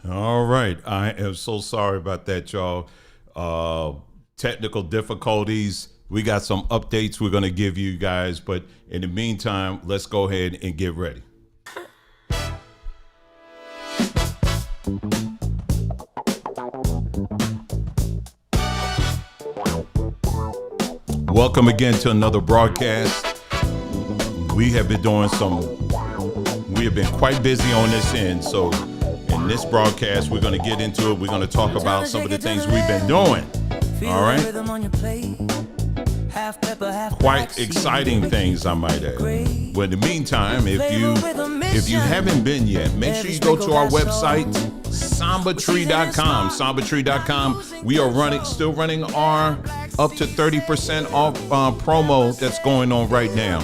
All right. I am so sorry about that, y'all. Technical difficulties. We got some updates we're going to give you guys, but in the meantime, let's go ahead and get ready. Welcome again to another broadcast. We have been doing we have been quite busy on this end. So in this broadcast, we're going to get into it. We're going to talk about some of the things we've been doing. All right. Quite exciting things, I might add. Well, in the meantime, if you haven't been yet, make sure you go to our website, sambatree.com. Sambatree.com. We are still running our up to 30% off promo that's going on right now.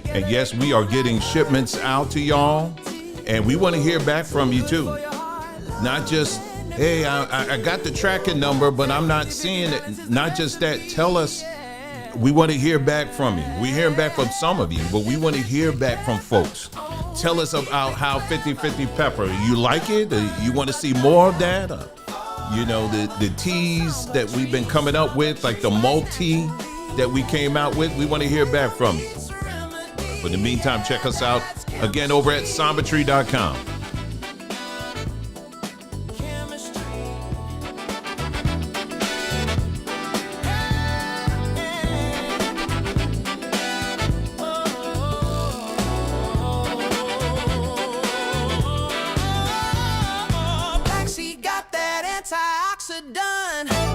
And yes, we are getting shipments out to y'all, and we want to hear back from you too. Not just, hey, I got the tracking number, but I'm not seeing it. Not just that. Tell us. We want to hear back from you. We're hearing back from some of you, but we want to hear back from folks. Tell us about how 50-50 pepper. You like it? You want to see more of that? The teas that we've been coming up with, like the multi that we came out with. We want to hear back from you. But in the meantime, check us out again over at sambatree.com.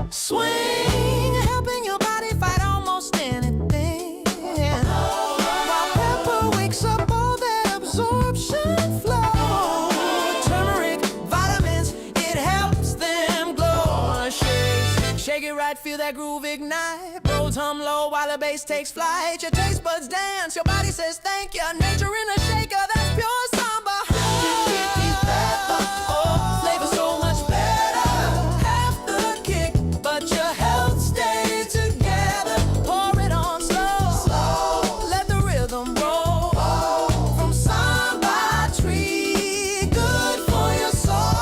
Swing, helping your body fight almost anything. While pepper wakes up all that absorption flow. Turmeric, vitamins, it helps them glow. Shake it right, feel that groove ignite. Roll hum low while the bass takes flight. Your taste buds dance, your body says thank you. Nature in a shaker, that's pure samba. Flavor so much better. Half the kick, but your health stays together. Pour it on slow. Let the rhythm roll. From Samba Tree, good for your soul.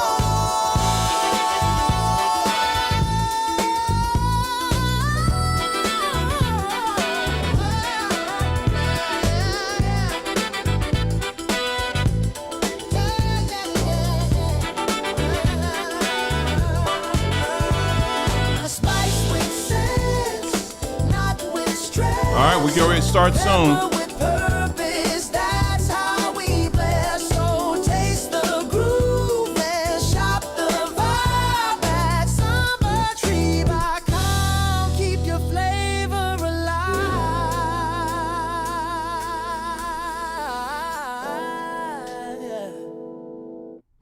A spice with sense, not with stress. All right, we get ready to start soon. Pepper with purpose, that's how we bless. So taste the groove and shop the vibe at SambaTree.com. Keep your flavor alive.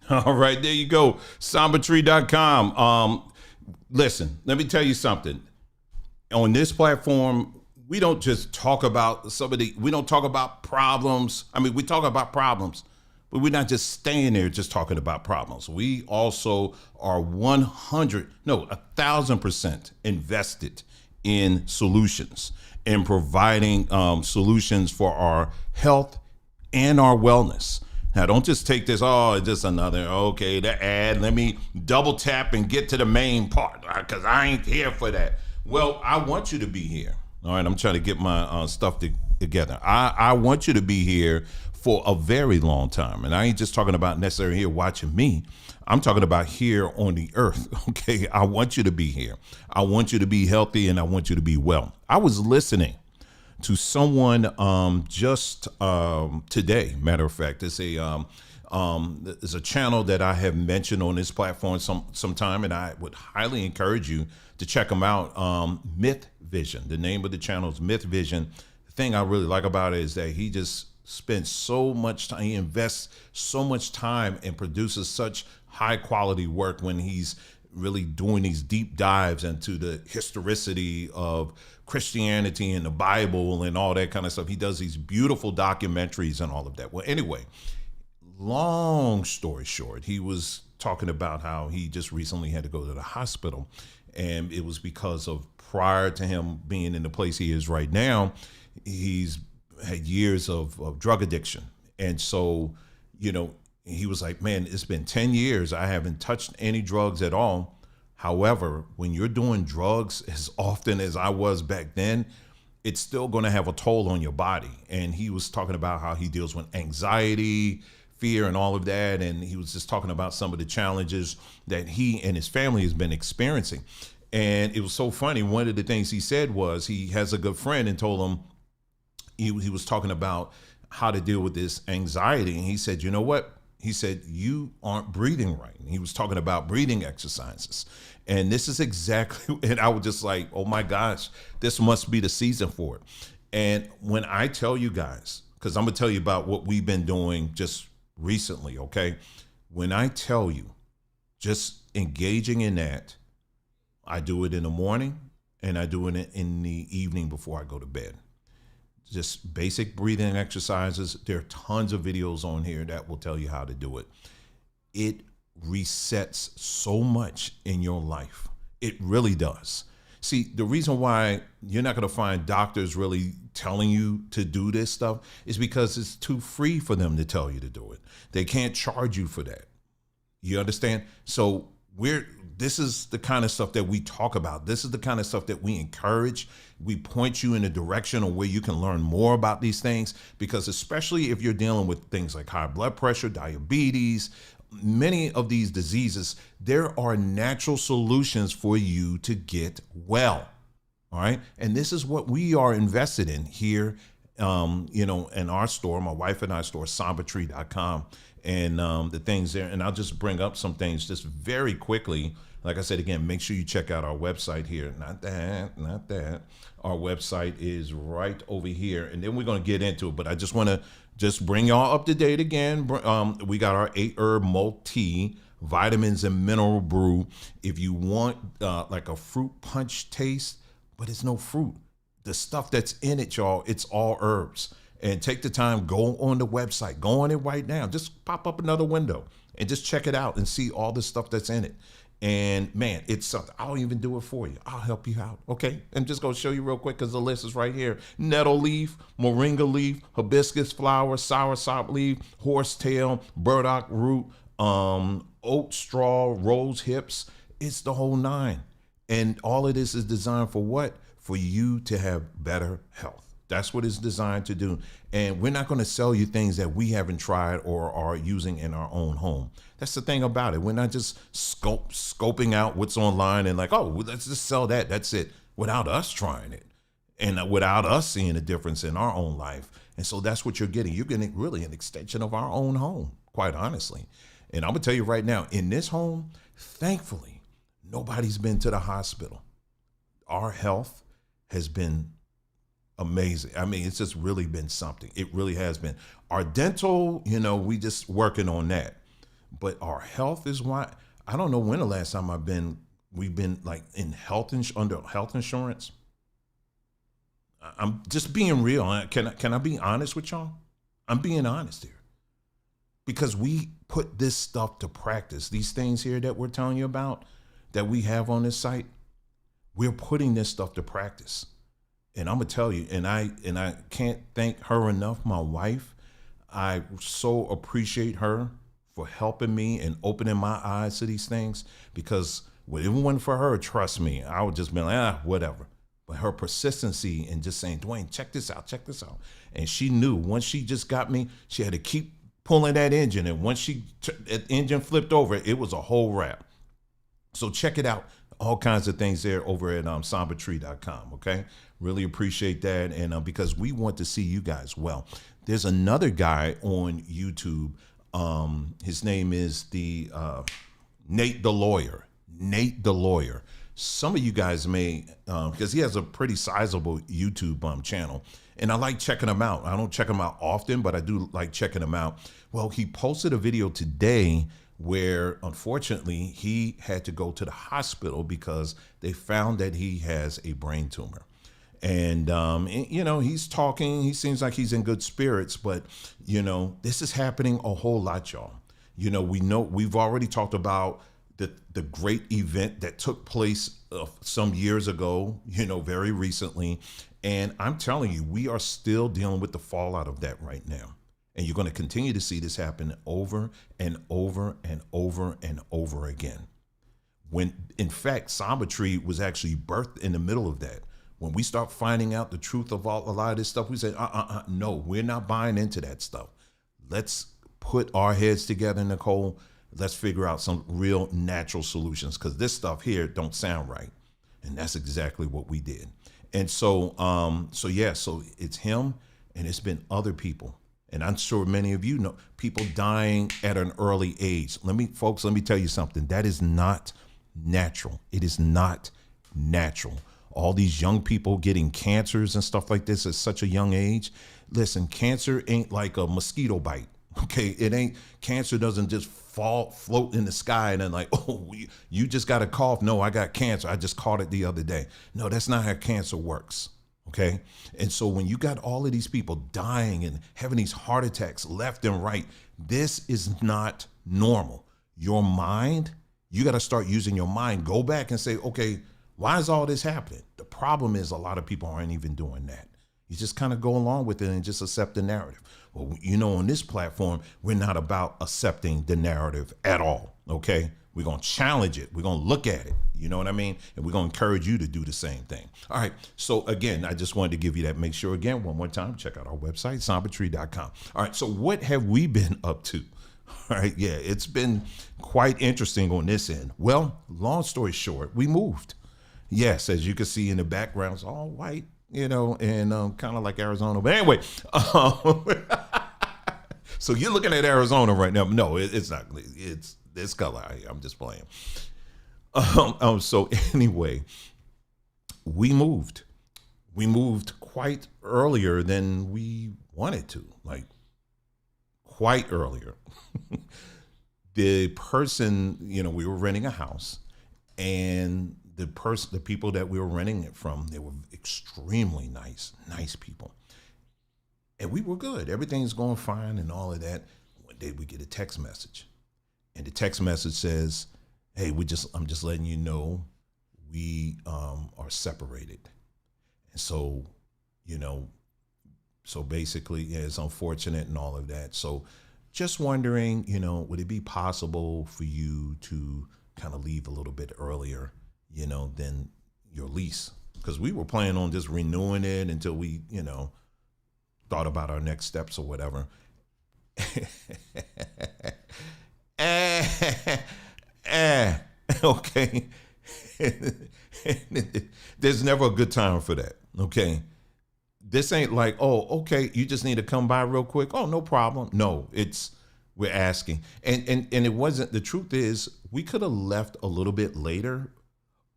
All right, there you go. Sambatree.com. Listen, let me tell you something. On this platform, we don't just talk about we don't talk about problems. I mean, we talk about problems, but we're not just staying there just talking about problems. We also are 1,000% invested in solutions and providing solutions for our health and our wellness. Now, don't just take this, it's just the ad. Let me double tap and get to the main part because I ain't here for that. Well, I want you to be here. All right, I'm trying to get my stuff together. I want you to be here for a very long time. And I ain't just talking about necessarily here watching me. I'm talking about here on the earth, okay? I want you to be here. I want you to be healthy and I want you to be well. I was listening to someone just today. Matter of fact, it's a channel that I have mentioned on this platform sometime, and I would highly encourage you to check them out. Myth Vision. The name of the channel is Myth Vision. The thing I really like about it is that he just spends so much time. He invests so much time and produces such high quality work when he's really doing these deep dives into the historicity of Christianity and the Bible and all that kind of stuff. He does these beautiful documentaries and all of that. Well, anyway, long story short, he was talking about how he just recently had to go to the hospital, and it was because of, prior to him being in the place he is right now, he's had years of drug addiction. And so, And he was like, man, it's been 10 years. I haven't touched any drugs at all. However, when you're doing drugs as often as I was back then, it's still going to have a toll on your body. And he was talking about how he deals with anxiety, fear, and all of that. And he was just talking about some of the challenges that he and his family has been experiencing. And it was so funny. One of the things he said was he has a good friend and told him he was talking about how to deal with this anxiety. And he said, you know what? He said, you aren't breathing right. And he was talking about breathing exercises. And this is exactly, and I was just like, oh my gosh, this must be the season for it. And when I tell you guys, because I'm going to tell you about what we've been doing just recently, okay? When I tell you, just engaging in that, I do it in the morning and I do it in the evening before I go to bed. Just basic breathing exercises. There are tons of videos on here that will tell you how to do it. It resets so much in your life. It really does. See, the reason why you're not going to find doctors really telling you to do this stuff is because it's too free for them to tell you to do it. They can't charge you for that. You understand? So this is the kind of stuff that we talk about. This is the kind of stuff that we encourage. We point you in a direction of where you can learn more about these things, because especially if you're dealing with things like high blood pressure, diabetes, many of these diseases, there are natural solutions for you to get well. All right. And this is what we are invested in here, in our store. My wife and I store sombertree.com and the things there. And I'll just bring up some things just very quickly. Like I said, again, make sure you check out our website here. Not that. Our website is right over here. And then we're going to get into it. But I just want to just bring y'all up to date again. We got our 8-herb multi vitamins and mineral brew. If you want like a fruit punch taste, but it's no fruit. The stuff that's in it, y'all, it's all herbs. And take the time, go on the website, go on it right now. Just pop up another window and just check it out and see all the stuff that's in it. And man, it's something. I'll even do it for you. I'll help you out. Okay. I'm just going to show you real quick because the list is right here. Nettle leaf, moringa leaf, hibiscus flower, soursop leaf, horsetail, burdock root, oat straw, rose hips. It's the whole nine. And all of this is designed for what? For you to have better health. That's what it's designed to do. And we're not going to sell you things that we haven't tried or are using in our own home. That's the thing about it. We're not just scoping out what's online and like, oh, well, let's just sell that. That's it. Without us trying it and without us seeing a difference in our own life. And so that's what you're getting. You're getting really an extension of our own home, quite honestly. And I'm going to tell you right now, in this home, thankfully, nobody's been to the hospital. Our health has been amazing. I mean, it's just really been something. It really has been. Our dental, we just working on that. But our health is why. I don't know when the last time we've been like in under health insurance. I'm just being real. Can I be honest with y'all? I'm being honest here. Because we put this stuff to practice. These things here that we're telling you about that we have on this site, we're putting this stuff to practice. And I'm gonna tell you, and I can't thank her enough, my wife. I so appreciate her for helping me and opening my eyes to these things, because if it wasn't for her, trust me, I would just be like, whatever. But her persistency and just saying, Dwayne, check this out. And she knew once she just got me, she had to keep pulling that engine. And once the engine flipped over, it was a whole wrap. So check it out. All kinds of things there over at sombertree.com. Okay. Really appreciate that. And because we want to see you guys well. There's another guy on YouTube. His name is Nate the Lawyer. Some of you guys may, because he has a pretty sizable YouTube channel, and I like checking him out. I don't check him out often, but I do like checking him out. Well, he posted a video today where unfortunately he had to go to the hospital because they found that he has a brain tumor. And, he's talking, he seems like he's in good spirits, but, this is happening a whole lot, y'all. We've already talked about the great event that took place some years ago, very recently. And I'm telling you, we are still dealing with the fallout of that right now. And you're going to continue to see this happen over and over and over and over again. When in fact, Sombetry was actually birthed in the middle of that. When we start finding out the truth of a lot of this stuff, we say, no, we're not buying into that stuff. Let's put our heads together, Nicole. Let's figure out some real natural solutions, because this stuff here don't sound right. And that's exactly what we did. And so it's him, and it's been other people. And I'm sure many of you know people dying at an early age. Let me tell you something. That is not natural. It is not natural. All these young people getting cancers and stuff like this at such a young age. Listen, cancer ain't like a mosquito bite. Okay, it ain't. Cancer doesn't just float in the sky and then like, oh, you just got a cough. No, I got cancer. I just caught it the other day. No, that's not how cancer works. Okay. And so when you got all of these people dying and having these heart attacks left and right, this is not normal. Your mind, you got to start using your mind. Go back and say, okay, why is all this happening? The problem is a lot of people aren't even doing that. You just kind of go along with it and just accept the narrative. Well, on this platform, we're not about accepting the narrative at all. Okay. We're going to challenge it. We're going to look at it. You know what I mean? And we're going to encourage you to do the same thing. All right. So again, I just wanted to give you that. Make sure again, one more time, check out our website, sombetry.com. All right. So what have we been up to? All right. Yeah, it's been quite interesting on this end. Well, long story short, we moved. Yes, as you can see in the background, it's all white, and kind of like Arizona. But anyway, so you're looking at Arizona right now. No, it's not. It's this color. I'm just playing. So anyway, we moved. We moved quite earlier than we wanted to, like quite earlier. The person, we were renting a house, and the people that we were renting it from, they were extremely nice people. And we were good. Everything's going fine and all of that. One day we get a text message. And the text message says, hey, I'm just letting you know we are separated. And so, so basically, yeah, it's unfortunate and all of that. So just wondering, would it be possible for you to kind of leave a little bit earlier, than your lease? Because we were planning on just renewing it until we, thought about our next steps or whatever. Okay. There's never a good time for that. Okay. This ain't like, oh, okay, you just need to come by real quick. Oh, no problem. No, we're asking. And it wasn't, the truth is we could have left a little bit later,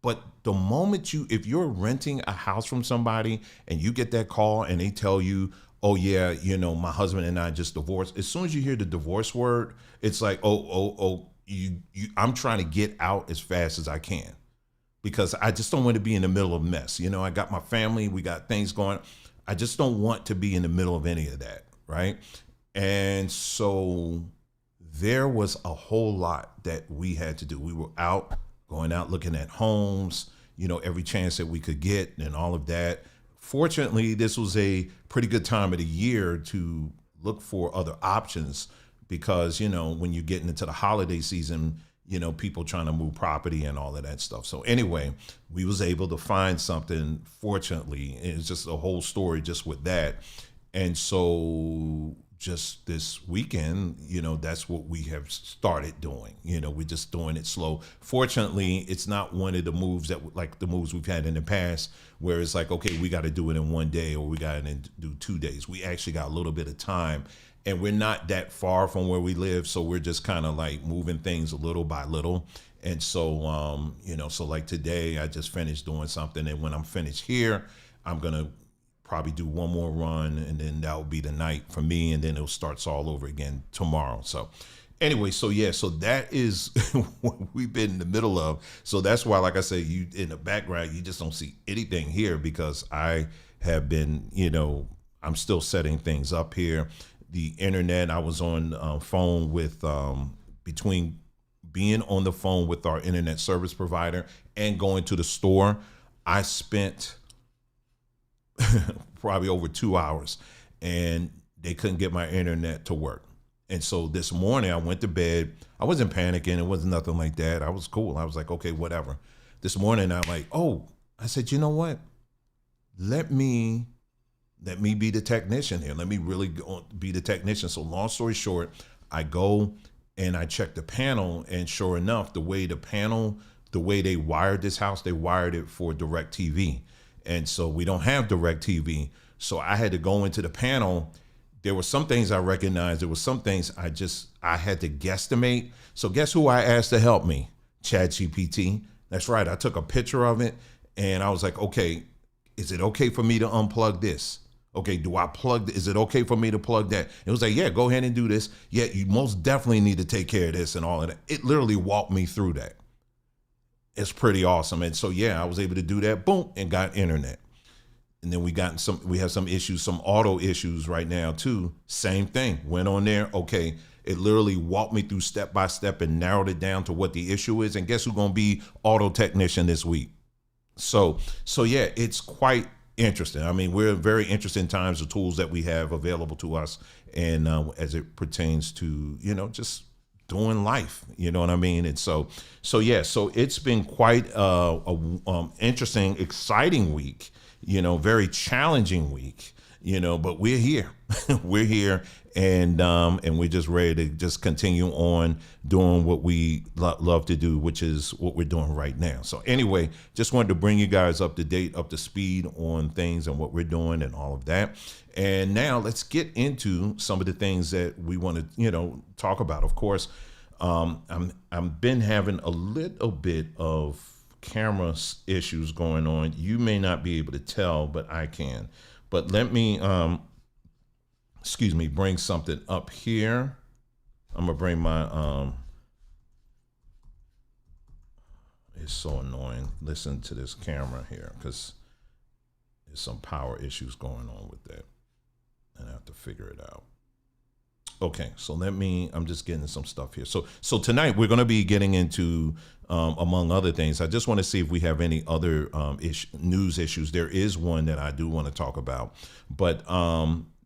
but the moment if you're renting a house from somebody and you get that call and they tell you, oh yeah, my husband and I just divorced. As soon as you hear the divorce word, it's like, I'm trying to get out as fast as I can, because I just don't want to be in the middle of a mess. I got my family, we got things going. I just don't want to be in the middle of any of that. Right. And so there was a whole lot that we had to do. We were going out looking at homes, every chance that we could get and all of that. Fortunately, this was a pretty good time of the year to look for other options, because, when you're getting into the holiday season, people trying to move property and all of that stuff. So anyway, we was able to find something, fortunately. It's just a whole story just with that. And so just this weekend, that's what we have started doing. We're just doing it slow. Fortunately, it's not one of the moves like the moves we've had in the past, where it's like, okay, we got to do it in one day or we got to do 2 days. We actually got a little bit of time, and we're not that far from where we live. So we're just kind of like moving things little by little. And so, so like today I just finished doing something, and when I'm finished here, I'm going to probably do one more run, and then that will be the night for me, and then it'll starts all over again tomorrow. So anyway, so that is what we've been in the middle of. So that's why, like I say, you in the background, you just don't see anything here, because I have been, I'm still setting things up here. The internet, I was on phone with, between being on the phone with our internet service provider and going to the store, I spent probably over 2 hours. And they couldn't get my internet to work. And so this morning I went to bed. I wasn't panicking. It wasn't nothing like that. I was cool. I was like, okay, whatever. This morning I'm like, oh, I said, you know what? Let me be the technician here. Let me really be the technician. So long story short, I go and I check the panel, and sure enough, the way they wired this house, they wired it for DirecTV. And so we don't have DirecTV. So I had to go into the panel. There were some things I recognized. There were some things I had to guesstimate. So guess who I asked to help me? ChatGPT. That's right. I took a picture of it and I was like, okay, is it okay for me to unplug this? Okay, is it okay for me to plug that? It was like, yeah, go ahead and do this. Yeah, you most definitely need to take care of this and all of that. It literally walked me through that. It's pretty awesome. And so, yeah, I was able to do that, boom, and got internet. And then we have some issues, some auto issues right now too. Same thing, went on there. Okay, it literally walked me through step by step and narrowed it down to what the issue is. And guess who's going to be auto technician this week? So yeah, it's quite interesting. I mean, we're in very interesting times, the tools that we have available to us, and as it pertains to, just doing life, you know what I mean? And so yeah, so it's been quite a interesting, exciting week, very challenging week, but we're here. We're here, and we're just ready to just continue on doing what we love to do, which is what we're doing right now. So anyway, just wanted to bring you guys up to date, up to speed on things and what we're doing and all of that. And now let's get into some of the things that we want to, talk about. Of course, I've been having a little bit of camera issues going on. You may not be able to tell, but I can. But let me, bring something up here. I'm gonna bring my, it's so annoying. Listen to this camera here, because there's some power issues going on with that, and I have to figure it out. Okay, so I'm just getting some stuff here. So tonight we're going to be getting into, among other things, I just want to see if we have any other news issues. There is one that I do want to talk about, but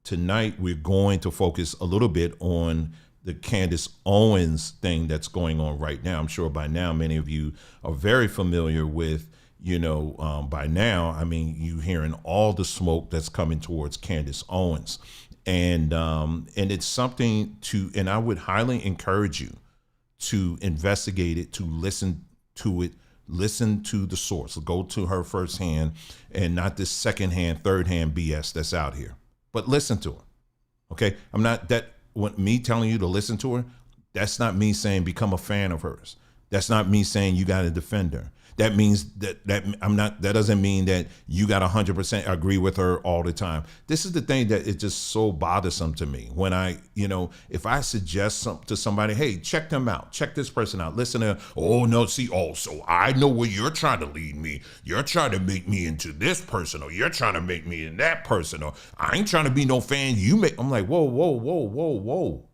tonight we're going to focus a little bit on the Candace Owens thing that's going on right now. I'm sure by now many of you are very familiar with, by now, I mean, you hearing all the smoke that's coming towards Candace Owens. And it's something and I would highly encourage you to investigate it, to listen to it, listen to the source, go to her firsthand and not this secondhand, third-hand BS that's out here, but listen to her. Okay. Me telling you to listen to her, that's not me saying become a fan of hers. That's not me saying you got to defend her. That means that doesn't mean that you got 100% agree with her all the time. This is the thing that is just so bothersome to me when if I suggest something to somebody, hey, check them out, check this person out, listen to, so I know where you're trying to lead me. You're trying to make me into this person, or you're trying to make me in that person, or I ain't trying to be no fan. I'm like, whoa.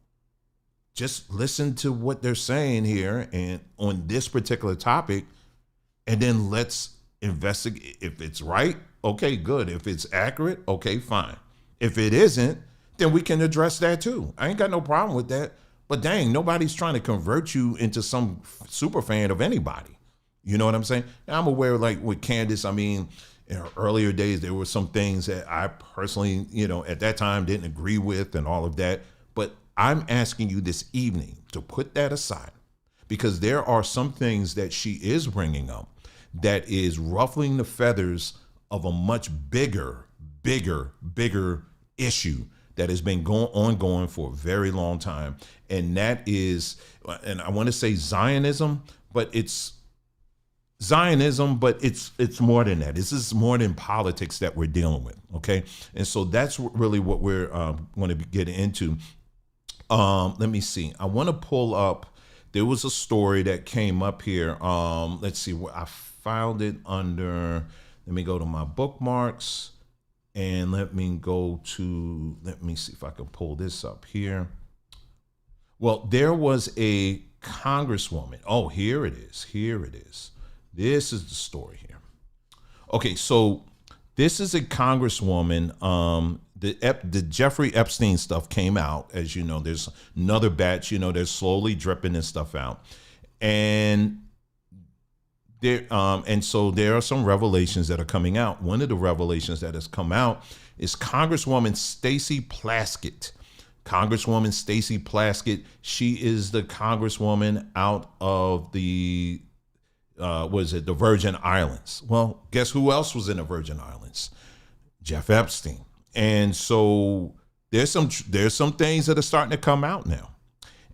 Just listen to what they're saying here and on this particular topic. And then let's investigate. If it's right, okay, good. If it's accurate, okay, fine. If it isn't, then we can address that too. I ain't got no problem with that. But dang, nobody's trying to convert you into some super fan of anybody. You know what I'm saying? Now, I'm aware, like with Candace, I mean, in her earlier days, there were some things that I personally, at that time didn't agree with and all of that. But I'm asking you this evening to put that aside, because there are some things that she is bringing up that is ruffling the feathers of a much bigger issue that has been ongoing for a very long time. And that is, and I want to say Zionism, but it's more than that. This is more than politics that we're dealing with. Okay. And so that's really what we're going to get into. Let me see. I want to pull up, there was a story that came up here. Let's see where I found it under, let me go to my bookmarks and let me see if I can pull this up here. Well, there was a congresswoman. Oh, here it is. This is the story here. Okay, so this is a congresswoman the Jeffrey Epstein stuff came out. As you know, there's another batch. You know, they're slowly dripping this stuff out, and so there are some revelations that are coming out. One of the revelations that has come out is Congresswoman Stacey Plaskett. Congresswoman Stacey Plaskett. She is the Congresswoman out of the the Virgin Islands. Well, guess who else was in the Virgin Islands? Jeff Epstein. And so there's some things that are starting to come out now.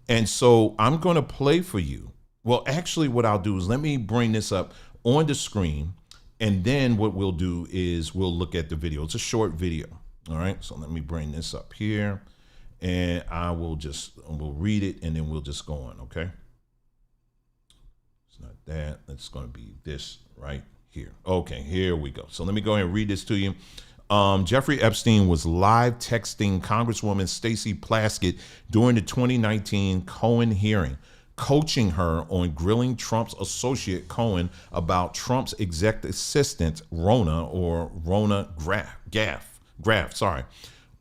And so I'm going to play for you. Well, actually, what I'll do is let me bring this up on the screen, and then what we'll do is we'll look at the video. It's a short video. All right. So let me bring this up here, and we'll read it, and then we'll just go on. Okay. It's not that. It's going to be this right here. Okay, here we go. So let me go ahead and read this to you. Jeffrey Epstein was live texting Congresswoman Stacey Plaskett during the 2019 Cohen hearing, coaching her on grilling Trump's associate Cohen about Trump's executive assistant Rona Graff.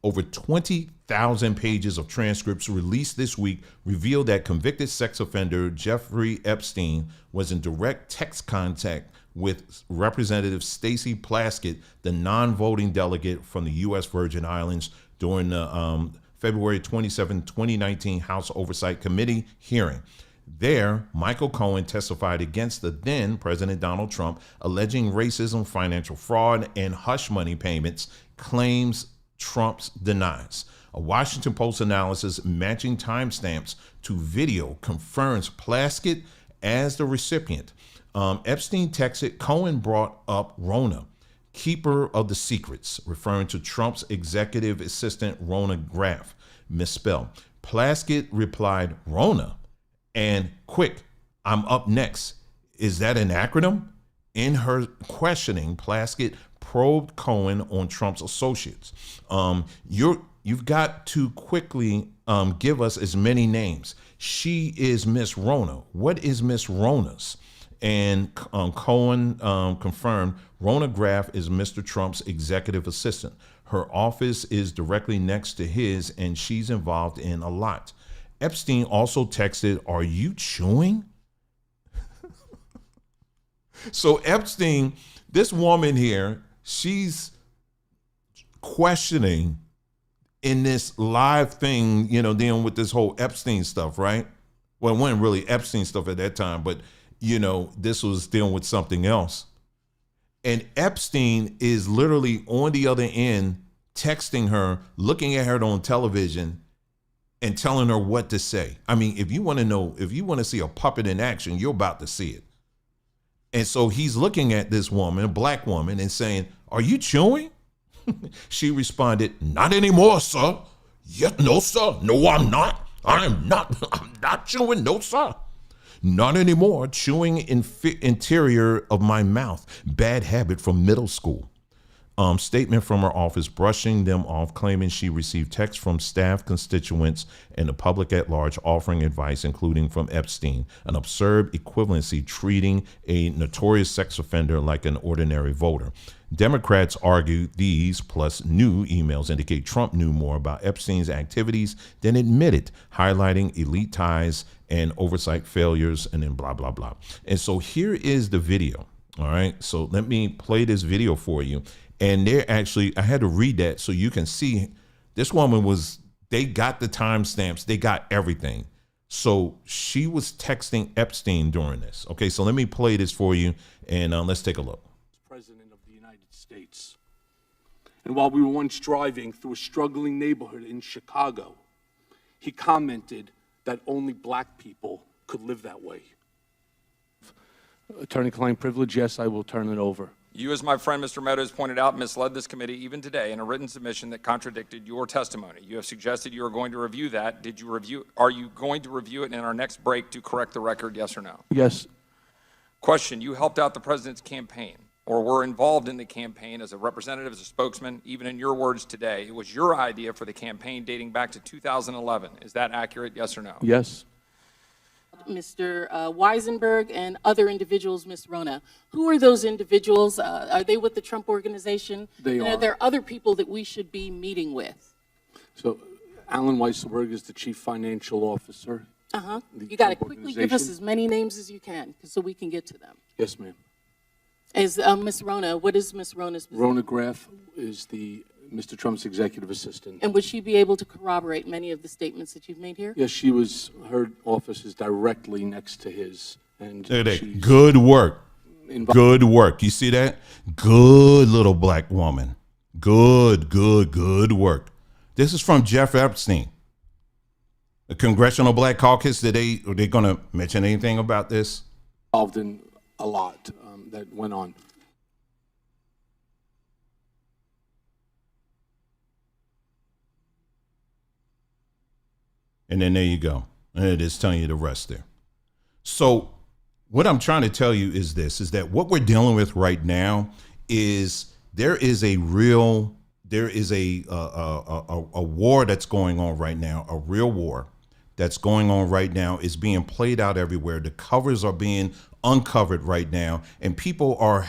Over 20,000 pages of transcripts released this week revealed that convicted sex offender Jeffrey Epstein was in direct text contact with Representative Stacey Plaskett, the non-voting delegate from the U.S. Virgin Islands, during the February 27, 2019 House Oversight Committee hearing. There, Michael Cohen testified against the then President Donald Trump, alleging racism, financial fraud, and hush money payments, claims Trump denies. A Washington Post analysis matching timestamps to video confirms Plaskett as the recipient. Epstein texted Cohen brought up Rona, keeper of the secrets, referring to Trump's executive assistant Rona Graff, misspelled. Plaskett replied, Rona, and quick, I'm up next. Is that an acronym? In her questioning, Plaskett probed Cohen on Trump's associates. You've got to quickly give us as many names. She is Miss Rona. What is Miss Rona's? And Cohen confirmed Rona Graff is Mr. Trump's executive assistant. Her office is directly next to his, and she's involved in a lot. Epstein also texted, are you chewing? So Epstein, this woman here, she's questioning in this live thing, dealing with this whole Epstein stuff, right? Well, it wasn't really Epstein stuff at that time, but this was dealing with something else. And Epstein is literally on the other end, texting her, looking at her on television, and telling her what to say. I mean, if you want to see a puppet in action, you're about to see it. And so he's looking at this woman, a black woman, and saying, are you chewing? She responded, not anymore, sir. Yes, no, sir. No, I'm not. I'm not chewing, no, sir. Not anymore. Chewing interior of my mouth. Bad habit from middle school. Statement from her office brushing them off, claiming she received texts from staff, constituents, and the public at large offering advice, including from Epstein, an absurd equivalency treating a notorious sex offender like an ordinary voter. Democrats argue these plus new emails indicate Trump knew more about Epstein's activities than admitted, highlighting elite ties and oversight failures, and then blah, blah, blah. And so here is the video. All right. So let me play this video for you. And I had to read that so you can see this woman they got the timestamps, they got everything. So she was texting Epstein during this. Okay, so let me play this for you, and let's take a look. President of the United States. And while we were once driving through a struggling neighborhood in Chicago, he commented that only black people could live that way. Attorney-client privilege, yes, I will turn it over. You, as my friend Mr. Meadows pointed out, misled this committee even today in a written submission that contradicted your testimony. You have suggested you are going to review that. Are you going to review it in our next break to correct the record, yes or no? Yes. Question, you helped out the president's campaign or were involved in the campaign as a representative, as a spokesman, even in your words today. It was your idea for the campaign dating back to 2011. Is that accurate, yes or no? Yes. Mr. Weisenberg and other individuals, Ms. Rona. Who are those individuals? Are they with the Trump Organization? They and are. Are there other people that we should be meeting with? So Alan Weisselberg is the chief financial officer. You got to Trump quickly give us Organization. as many names as you can so we can get to them. Yes, ma'am. Is Ms. Rona, what is Ms. Rona's position? Rona Graff is Mr. Trump's executive assistant. And would she be able to corroborate many of the statements that you've made here? Yes, her office is directly next to his. And Look at that. she's Good work. involved. Good work. You see that? Good little black woman. Good work. This is from Jeff Epstein. The Congressional Black Caucus, are they going to mention anything about this? Involved in a lot that went on. And then there you go. And it is telling you the rest there. So what I'm trying to tell you is this, is that what we're dealing with right now is there is a war that's going on right now, a real war that's going on right now is being played out everywhere. The covers are being uncovered right now, and people are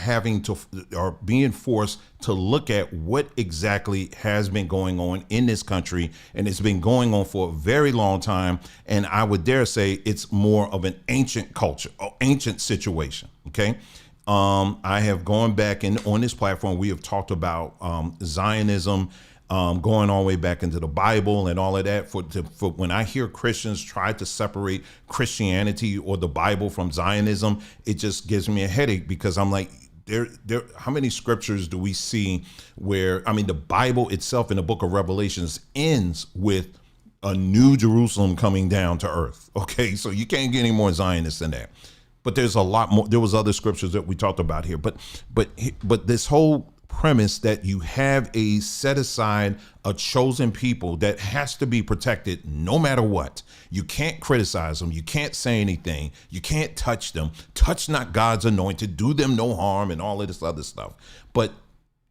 being forced to look at what exactly has been going on in this country, and it's been going on for a very long time. And I would dare say it's more of an ancient culture, or ancient situation. Okay. I have gone back on this platform. We have talked about Zionism, going all the way back into the Bible and all of that. For when I hear Christians try to separate Christianity or the Bible from Zionism, it just gives me a headache, because I'm like, how many scriptures do we see where, the Bible itself in the book of Revelations ends with a new Jerusalem coming down to earth. Okay, so you can't get any more Zionist than that. But there's a lot more. There was other scriptures that we talked about here. But this whole premise that you have a set aside, a chosen people that has to be protected no matter what. You can't criticize them. You can't say anything. You can't touch them. Touch not God's anointed. Do them no harm and all of this other stuff. But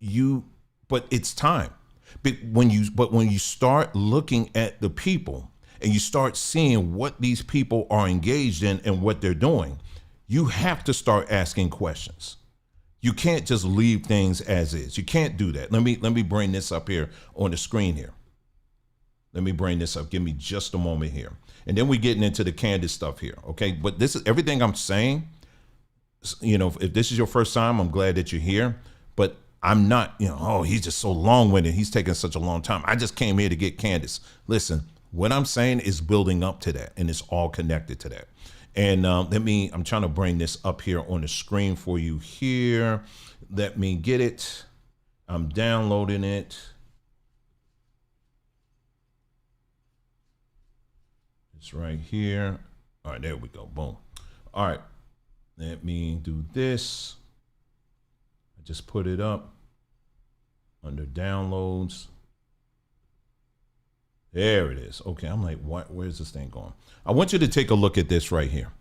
it's time. But when you start looking at the people and you start seeing what these people are engaged in and what they're doing, you have to start asking questions. You can't just leave things as is. You can't do that. Let me bring this up here on the screen here. Let me bring this up. Give me just a moment here. And then we're getting into the Candace stuff here. Okay. But this is everything I'm saying. If this is your first time, I'm glad that you're here. But I'm not, he's just so long-winded. He's taking such a long time. I just came here to get Candace. Listen, what I'm saying is building up to that, and it's all connected to that. And I'm trying to bring this up here on the screen for you here. Let me get it. I'm downloading it. It's right here. All right, there we go. Boom. All right, let me do this. I just put it up under downloads. There it is. Okay, I'm like, what? Where's this thing going? I want you to take a look at this right here.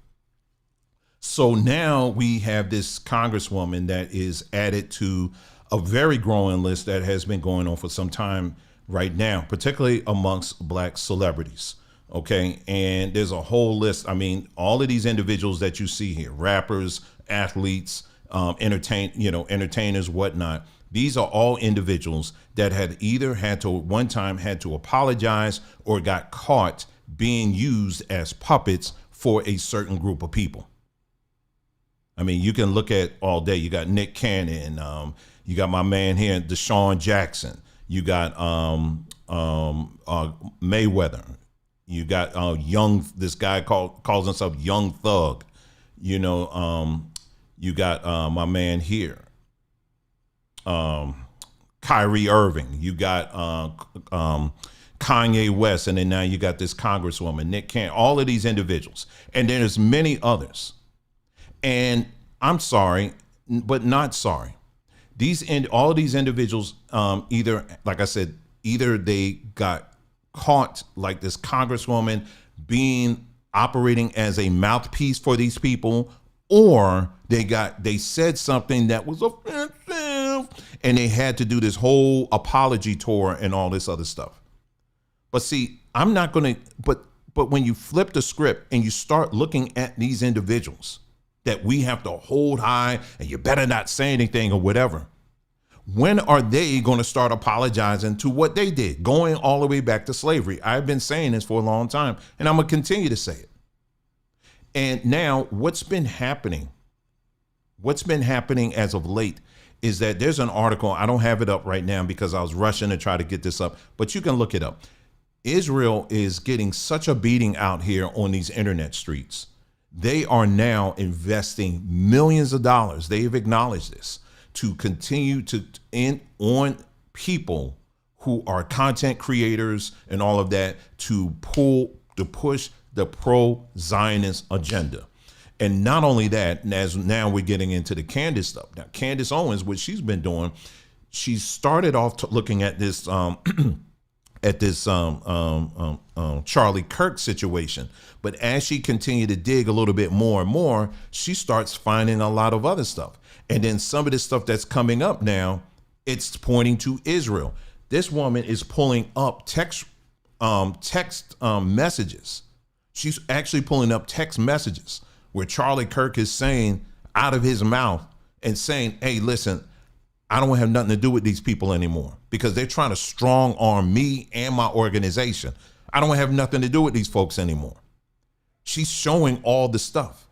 So now we have this congresswoman that is added to a very growing list that has been going on for some time right now, particularly amongst black celebrities. Okay, and there's a whole list. All of these individuals that you see here, rappers, athletes, entertainers, whatnot. These are all individuals that had either had to apologize or got caught being used as puppets for a certain group of people. You can look at all day. You got Nick Cannon. You got my man here, Deshaun Jackson. You got Mayweather. You got this guy calls himself Young Thug. You got my man here. Kyrie Irving, you got Kanye West, and then now you got this congresswoman, Nick Cannon, all of these individuals. And there's many others. And I'm sorry, but not sorry. All of these individuals, either, like I said, either they got caught like this congresswoman operating as a mouthpiece for these people, or they said something that was offensive, and they had to do this whole apology tour and all this other stuff. But see, I'm not going to, But when you flip the script and you start looking at these individuals that we have to hold high and you better not say anything or whatever, when are they going to start apologizing to what they did, going all the way back to slavery? I've been saying this for a long time, and I'm going to continue to say it. And now what's been happening as of late is that there's an article, I don't have it up right now because I was rushing to try to get this up, but you can look it up. Israel is getting such a beating out here on these internet streets. They are now investing millions of dollars. They have acknowledged this to continue to on people who are content creators and all of that to push the pro-Zionist agenda. And not only that, as now we're getting into the Candace stuff. Now, Candace Owens, what she's been doing, she started off looking at this Charlie Kirk situation. But as she continued to dig a little bit more and more, she starts finding a lot of other stuff. And then some of the stuff that's coming up now, it's pointing to Israel. This woman is pulling up text messages. She's actually pulling up text messages where Charlie Kirk is saying out of his mouth and saying, hey, listen, I don't have nothing to do with these people anymore because they're trying to strong arm me and my organization. I don't have nothing to do with these folks anymore. She's showing all the stuff.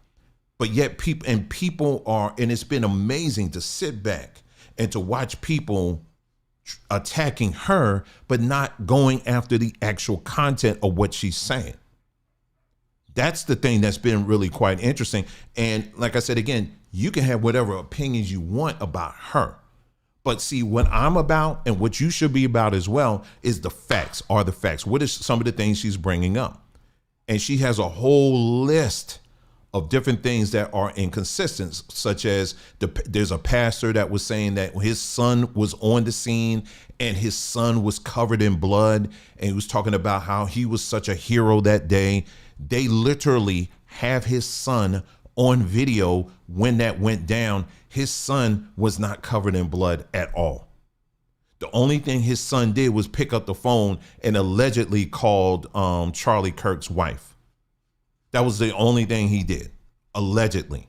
But yet people are, and it's been amazing to sit back and to watch people attacking her, but not going after the actual content of what she's saying. That's the thing that's been really quite interesting. And like I said, again, you can have whatever opinions you want about her. But see, what I'm about and what you should be about as well is the facts. Are the facts. What is some of the things she's bringing up? And she has a whole list of different things that are inconsistent, such as there's a pastor that was saying that his son was on the scene and his son was covered in blood. And he was talking about how he was such a hero that day. They literally have his son on video when that went down. His son was not covered in blood at all. The only thing his son did was pick up the phone and allegedly called Charlie Kirk's wife. That was the only thing he did, allegedly.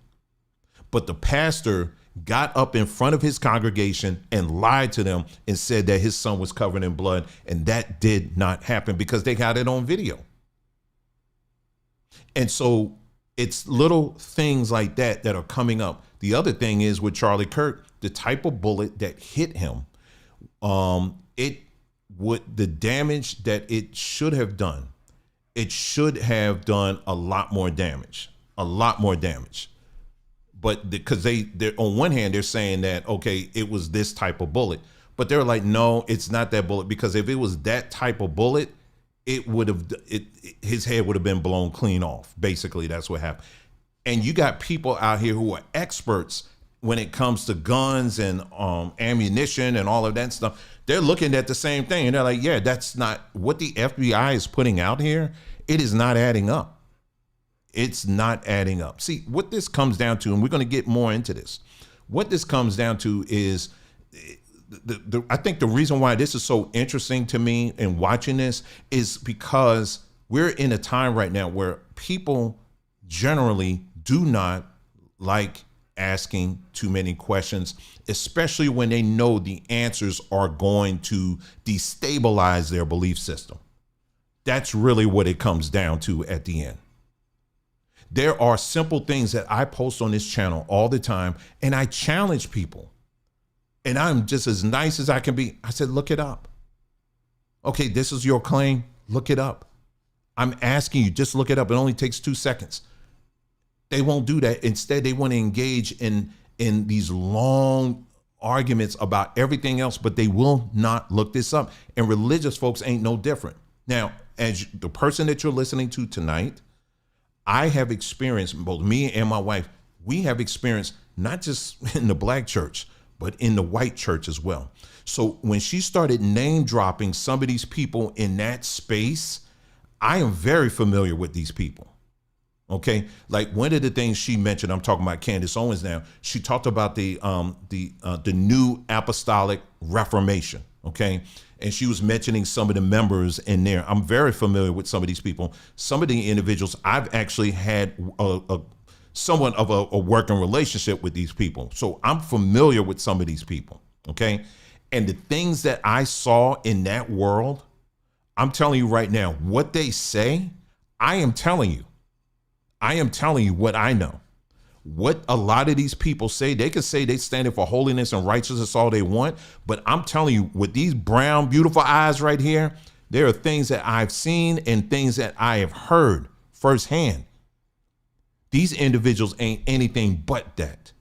But the pastor got up in front of his congregation and lied to them and said that his son was covered in blood. And that did not happen because they got it on video. And so it's little things like that that are coming up. The other thing is with Charlie Kirk, the type of bullet that hit him, the damage that it should have done. It should have done a lot more damage. But because they're on one hand, they're saying that, okay, it was this type of bullet, but they're like, no, it's not that bullet, because if it was that type of bullet, his head would have been blown clean off. Basically, that's what happened. And you got people out here who are experts when it comes to guns and ammunition and all of that stuff. They're looking at the same thing and they're like, yeah, that's not what the FBI is putting out here. It is not adding up. It's not adding up. See, what this comes down to, and we're going to get more into this, what this comes down to is I think the reason why this is so interesting to me in watching this is because we're in a time right now where people generally do not like asking too many questions, especially when they know the answers are going to destabilize their belief system. That's really what it comes down to at the end. There are simple things that I post on this channel all the time, and I challenge people. And I'm just as nice as I can be. I said, look it up. Okay, this is your claim. Look it up. I'm asking you, just look it up. It only takes 2 seconds. They won't do that. Instead, they want to engage in these long arguments about everything else, but they will not look this up. And religious folks ain't no different. Now, as the person that you're listening to tonight, I have experienced, both me and my wife, we have experienced not just in the black church, but in the white church as well. So when she started name dropping some of these people in that space, I am very familiar with these people. Okay, like one of the things she mentioned, I'm talking about Candace Owens now. She talked about the new apostolic reformation. Okay, and she was mentioning some of the members in there. I'm very familiar with some of these people. Some of the individuals, I've actually had somewhat of a working relationship with these people. So I'm familiar with some of these people, okay? And the things that I saw in that world, I'm telling you right now, what they say, I am telling you what I know. What a lot of these people say, they could say they standing for holiness and righteousness all they want, but I'm telling you, with these brown, beautiful eyes right here, there are things that I've seen and things that I have heard firsthand. These individuals ain't anything but that.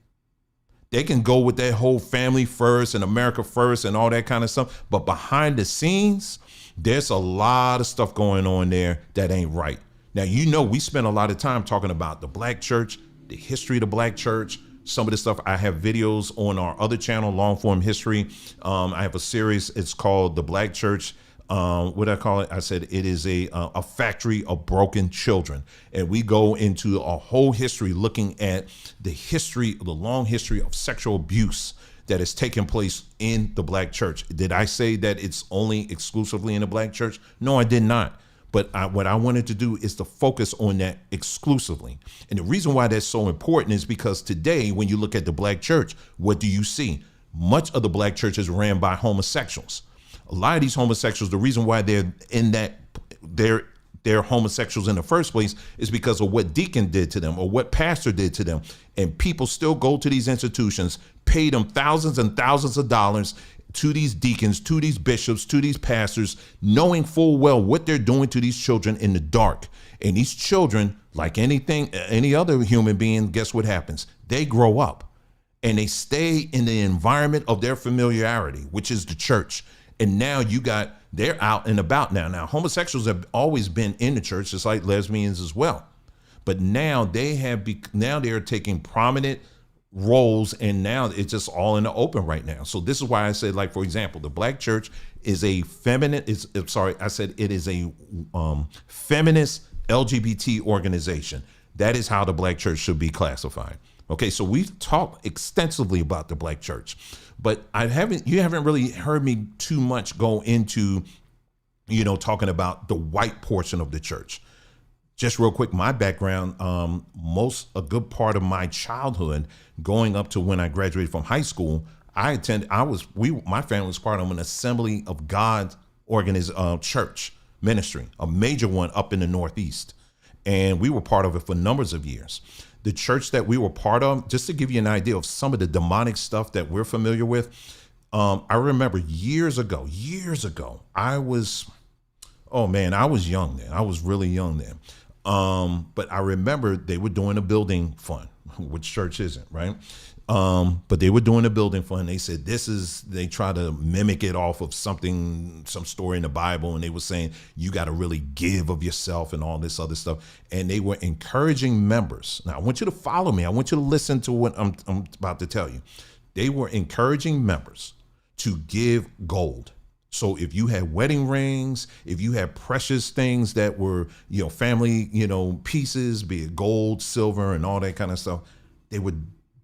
They can go with that whole family first and America first and all that kind of stuff, but behind the scenes, there's a lot of stuff going on there that ain't right. Now, you know, we spend a lot of time talking about the black church, the history of the black church, some of the stuff. I have videos on our other channel, Long Form History. I have a series. It's called The Black Church. What I call it? I said it is a factory of broken children. And we go into a whole history looking at the long history of sexual abuse that has taken place in the black church. Did I say that it's only exclusively in the black church? No, I did not. But what I wanted to do is to focus on that exclusively. And the reason why that's so important is because today, when you look at the black church, what do you see? Much of the black church is ran by homosexuals. A lot of these homosexuals, the reason why they're homosexuals in the first place is because of what deacon did to them or what pastor did to them. And people still go to these institutions, pay them thousands and thousands of dollars to these deacons, to these bishops, to these pastors, knowing full well what they're doing to these children in the dark. And these children, like any other human being, guess what happens? They grow up and they stay in the environment of their familiarity, which is the church. And now they're out and about now. Now, homosexuals have always been in the church, just like lesbians as well. But now they're taking prominent roles, and now it's just all in the open right now. So this is why I said, like, for example, the black church is a feminist LGBT organization. That is how the black church should be classified. Okay, so we've talked extensively about the black church, but you haven't really heard me too much go into, talking about the white portion of the church. Just real quick, my background, a good part of my childhood, going up to when I graduated from high school, my family was part of an Assembly of God church ministry, a major one up in the Northeast. And we were part of it for numbers of years. The church that we were part of, just to give you an idea of some of the demonic stuff that we're familiar with, I remember years ago, I was young then. I was really young then. But I remember they were doing a building fund, which church isn't, right? But they were doing a building fund. They said they try to mimic it off of some story in the Bible. And they were saying, you got to really give of yourself and all this other stuff. And they were encouraging members. Now, I want you to follow me. I want you to listen to what I'm about to tell you. They were encouraging members to give gold. So if you had wedding rings, if you had precious things that were, family, pieces, be it gold, silver, and all that kind of stuff,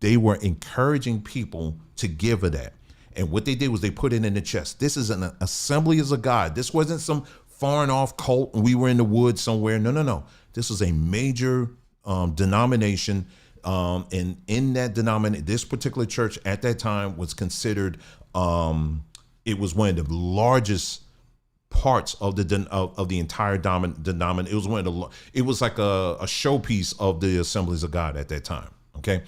they were encouraging people to give of that. And what they did was they put it in the chest. This is an assembly of God. This wasn't some foreign off cult and we were in the woods somewhere. No. This was a major denomination. And in that denomination, this particular church at that time was considered, it was one of the largest parts of the entire denomination. It was it was like a showpiece of the Assemblies of God at that time. Okay.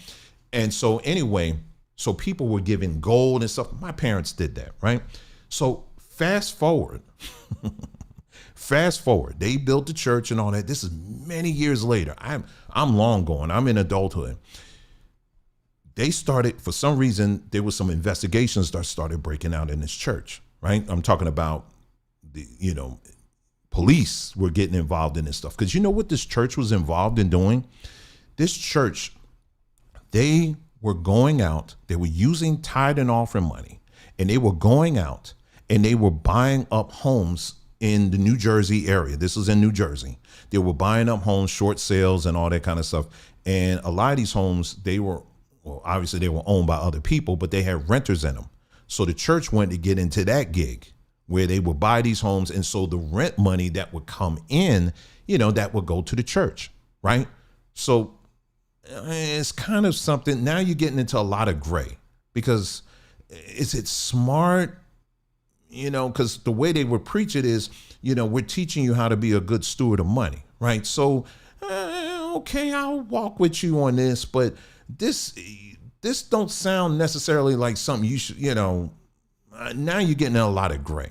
And so anyway, so people were giving gold and stuff. My parents did that, right? So fast forward, they built the church and all that. This is many years later. I'm long gone. I'm in adulthood. They started, for some reason, there was some investigations that started breaking out in this church, right? I'm talking about police were getting involved in this stuff. Because you know what this church was involved in doing? This church, they were going out, they were using tithe and offering money, and they were going out and they were buying up homes in the New Jersey area. This was in New Jersey. They were buying up homes, short sales and all that kind of stuff. And a lot of these homes, obviously they were owned by other people, but they had renters in them. So the church wanted to get into that gig. where they would buy these homes. And so the rent money that would come in, that would go to the church, right? So it's kind of something, now you're getting into a lot of gray, because is it smart? Because the way they would preach it is, we're teaching you how to be a good steward of money, right? So, okay, I'll walk with you on this, but this don't sound necessarily like something you should, now you're getting a lot of gray.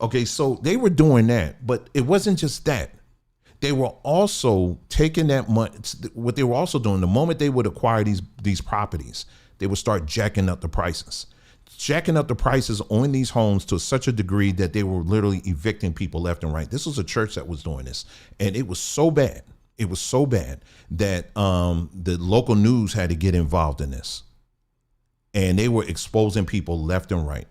Okay, so they were doing that, but it wasn't just that. They were also taking that money. What they were also doing, the moment they would acquire these properties, they would start jacking up the prices on these homes to such a degree that they were literally evicting people left and right. This was a church that was doing this, and it was so bad. It was so bad that the local news had to get involved in this, and they were exposing people left and right.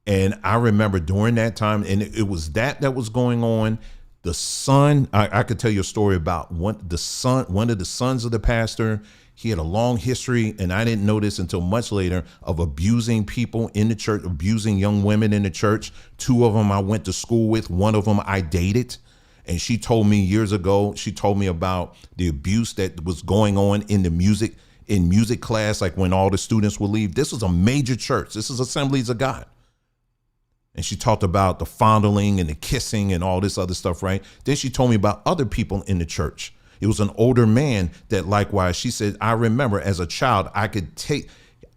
And I remember during that time, and it was that was going on. The son, I could tell you a story about one of the sons of the pastor. He had a long history, and I didn't know this until much later, of abusing people in the church, abusing young women in the church. 2 of them I went to school with. 1 of them I dated. And she told me years ago, about the abuse that was going on in music class, like when all the students would leave. This was a major church. This is Assemblies of God. And she talked about the fondling and the kissing and all this other stuff, right? Then she told me about other people in the church. It was an older man that likewise, she said, I remember as a child,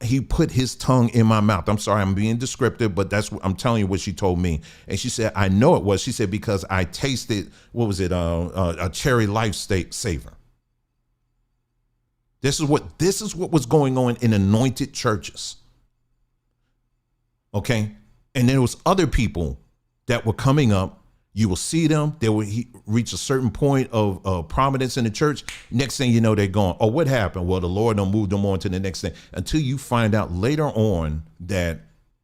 he put his tongue in my mouth. I'm sorry, I'm being descriptive, but I'm telling you what she told me. And she said, I know it was. She said, because I tasted, a cherry life saver. This is what was going on in anointed churches. Okay. And there was other people that were coming up. You will see them. They will reach a certain point of prominence in the church. Next thing you know, they're gone. Oh, what happened? Well, the Lord done moved them on to the next thing, until you find out later on that,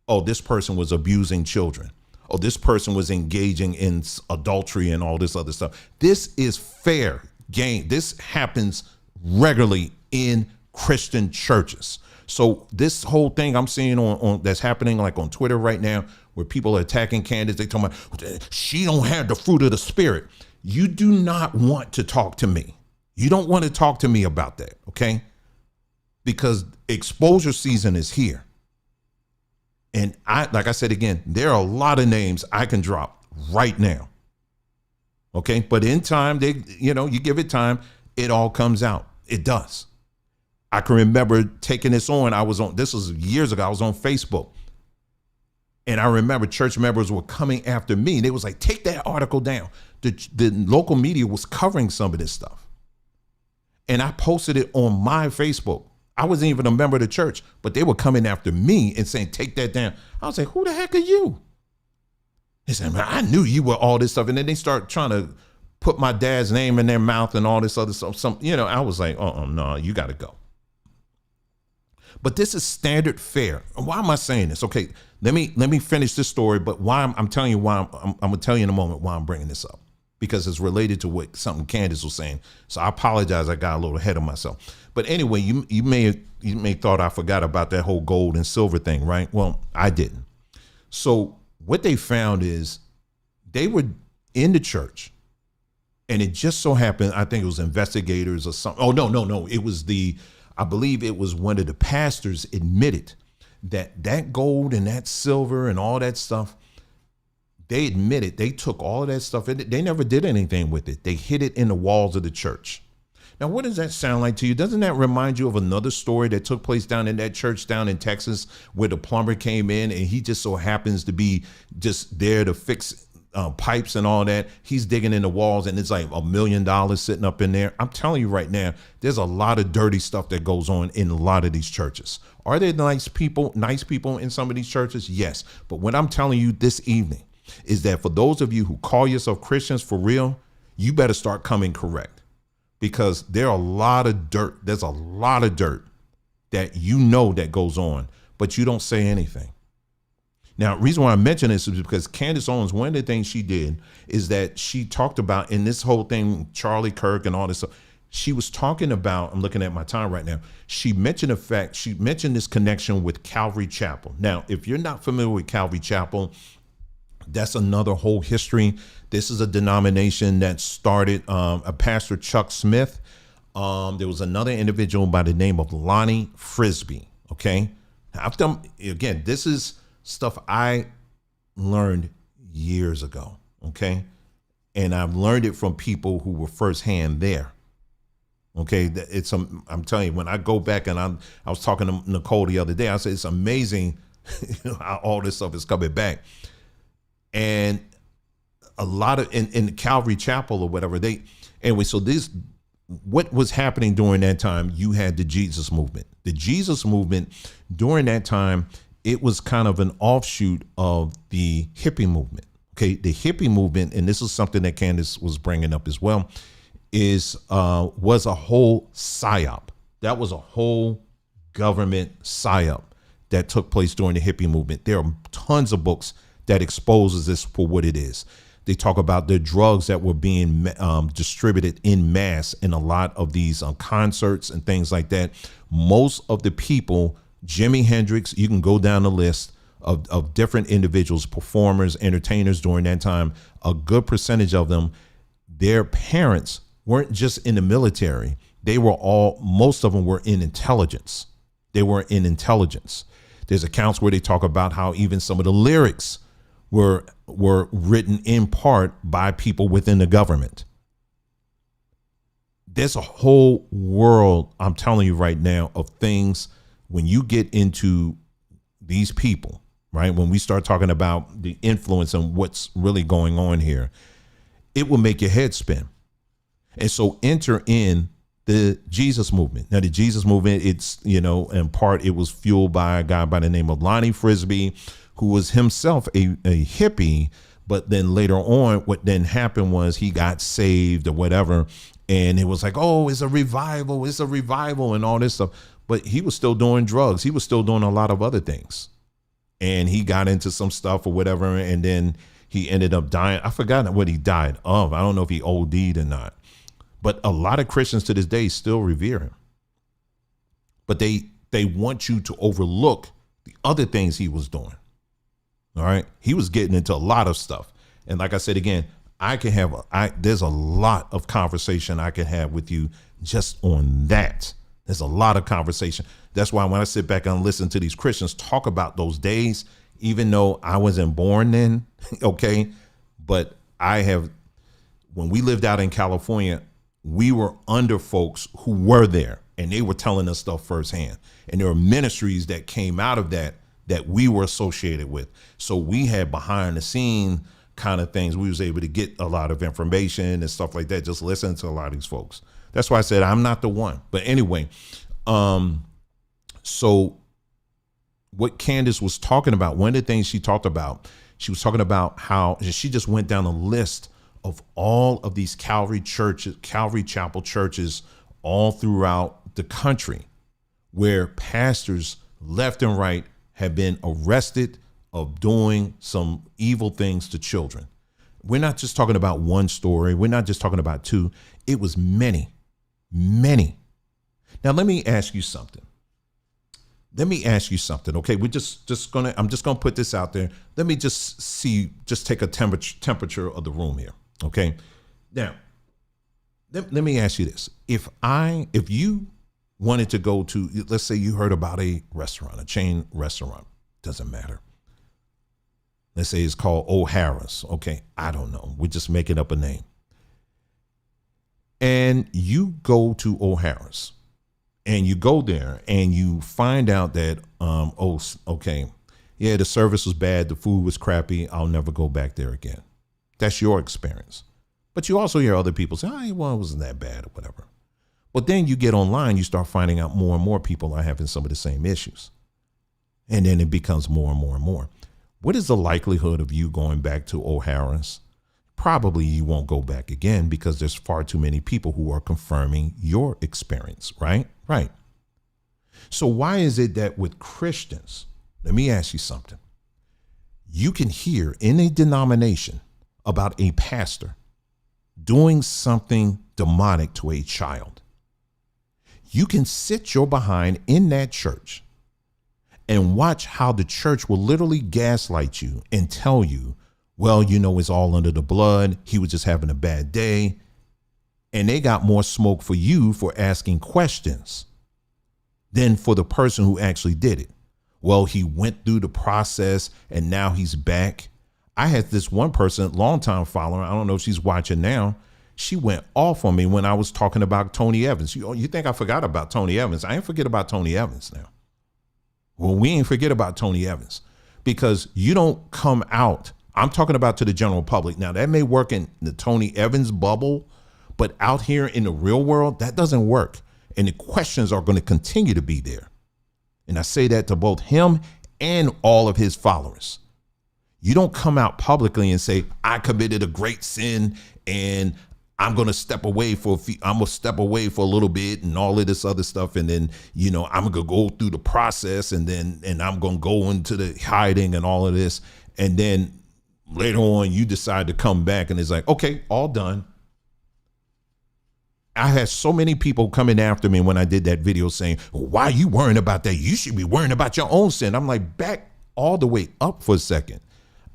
oh, this person was abusing children. Oh, this person was engaging in adultery and all this other stuff. This is fair game. This happens regularly in Christian churches. So this whole thing I'm seeing on that's happening like on Twitter right now, where people are attacking candidates, they talking about she don't have the fruit of the spirit. You do not want to talk to me. You don't want to talk to me about that, okay? Because exposure season is here. And like I said again, there are a lot of names I can drop right now. Okay, but in time, you give it time, it all comes out. It does. I can remember taking this on. This was years ago. I was on Facebook. And I remember church members were coming after me. They was like, take that article down. The local media was covering some of this stuff. And I posted it on my Facebook. I wasn't even a member of the church, but they were coming after me and saying, take that down. I was like, who the heck are you? They said, man, I knew you were all this stuff. And then they start trying to put my dad's name in their mouth and all this other stuff. I was like, no, you got to go. But this is standard fare. Why am I saying this? Okay, let me finish this story. But why I'm telling you why I'm going to tell you in a moment why I'm bringing this up, because it's related to something Candace was saying. So I apologize. I got a little ahead of myself. But anyway, you may thought I forgot about that whole gold and silver thing, right? Well, I didn't. So what they found is they were in the church, and it just so happened, I think it was investigators or something. Oh, no. It was I believe it was one of the pastors admitted that gold and that silver and all that stuff, they admitted they took all of that stuff and they never did anything with it. They hid it in the walls of the church. Now, what does that sound like to you? Doesn't that remind you of another story that took place down in that church down in Texas, where the plumber came in and he just so happens to be just there to fix pipes and all that? He's digging in the walls and it's like $1 million sitting up in there. I'm telling you right now, there's a lot of dirty stuff that goes on in a lot of these churches. Are there nice people in some of these churches? Yes. But what I'm telling you this evening is that for those of you who call yourself Christians for real, you better start coming correct, because there are a lot of dirt. There's a lot of dirt that that goes on, but you don't say anything. Now, the reason why I mention this is because Candace Owens, one of the things she did is that she talked about in this whole thing, Charlie Kirk and all this stuff, she was talking about, I'm looking at my time right now. She mentioned this connection with Calvary Chapel. Now, if you're not familiar with Calvary Chapel, that's another whole history. This is a denomination that started a pastor, Chuck Smith. There was another individual by the name of Lonnie Frisbee. Okay. I've done, again, this is stuff I learned years ago. Okay. And I've learned it from people who were firsthand there. Okay. I'm telling you, when I go back and I was talking to Nicole the other day, I said, it's amazing how all this stuff is coming back. And a lot of in the Calvary Chapel or whatever, what was happening during that time, you had the Jesus movement. The Jesus movement during that time, it was kind of an offshoot of the hippie movement. Okay, the hippie movement, and this is something that Candace was bringing up as well, was a whole psyop. That was a whole government psyop that took place during the hippie movement. There are tons of books that exposes this for what it is. They talk about the drugs that were being distributed in mass in a lot of these concerts and things like that. Most of the people, Jimi Hendrix, you can go down the list of different individuals, performers, entertainers during that time. A good percentage of them, their parents weren't just in the military. Most of them were in intelligence. They were in intelligence. There's accounts where they talk about how even some of the lyrics were written in part by people within the government. There's a whole world, I'm telling you right now, of things when you get into these people, right? When we start talking about the influence and what's really going on here, it will make your head spin. And so enter in the Jesus movement. Now, the Jesus movement, it's, in part, it was fueled by a guy by the name of Lonnie Frisbee, who was himself a hippie. But then later on, what then happened was he got saved or whatever. And it was like, oh, it's a revival and all this stuff. But he was still doing drugs. He was still doing a lot of other things. And he got into some stuff or whatever. And then he ended up dying. I forgot what he died of. I don't know if he OD'd or not. But a lot of Christians to this day still revere him. But they want you to overlook the other things he was doing. All right. He was getting into a lot of stuff. And like I said, again, there's a lot of conversation I can have with you just on that. There's a lot of conversation. That's why when I sit back and listen to these Christians talk about those days, even though I wasn't born then, okay, but when we lived out in California, we were under folks who were there and they were telling us stuff firsthand. And there were ministries that came out of that we were associated with. So we had behind the scene kind of things. We was able to get a lot of information and stuff like that, just listening to a lot of these folks. That's why I said I'm not the one. But anyway, so what Candace was talking about, one of the things she talked about, she was talking about how she just went down a list of all of these Calvary Chapel churches all throughout the country where pastors left and right have been arrested of doing some evil things to children. We're not just talking about one story. We're not just talking about two. It was many. Now, let me ask you something. Okay, I'm just gonna put this out there. Let me just take a temperature of the room here. Okay. Now, let me ask you this. If you wanted to go to, let's say you heard about a restaurant, a chain restaurant, doesn't matter. Let's say it's called O'Hara's. Okay. I don't know. We're just making up a name. And you go to O'Hara's and you go there and you find out that, the service was bad. The food was crappy. I'll never go back there again. That's your experience. But you also hear other people say, it wasn't that bad or whatever. But then you get online, you start finding out more and more people are having some of the same issues. And then it becomes more and more and more. What is the likelihood of you going back to O'Hara's? Probably you won't go back again because there's far too many people who are confirming your experience, right? Right. So why is it that with Christians, let me ask you something. You can hear in a denomination about a pastor doing something demonic to a child, you can sit your behind in that church and watch how the church will literally gaslight you and tell you, well, you know, it's all under the blood. He was just having a bad day. And they got more smoke for you for asking questions than for the person who actually did it. Well, he went through the process and now he's back. I had this one person, longtime follower, I don't know if she's watching now. She went off on me when I was talking about Tony Evans. You think I forgot about Tony Evans? I ain't forget about Tony Evans now. Well, we ain't forget about Tony Evans because you don't come out. I'm talking about to the general public. Now, that may work in the Tony Evans bubble, but out here in the real world, that doesn't work. And the questions are going to continue to be there. And I say that to both him and all of his followers. You don't come out publicly and say, I committed a great sin and I'm going to step away for a little bit and all of this other stuff. And then, you know, I'm going to go through the process and I'm going to go into the hiding and all of this. And then later on, you decide to come back and it's like, okay, all done. I had so many people coming after me when I did that video saying, well, why are you worrying about that? You should be worrying about your own sin. I'm like, back all the way up for a second.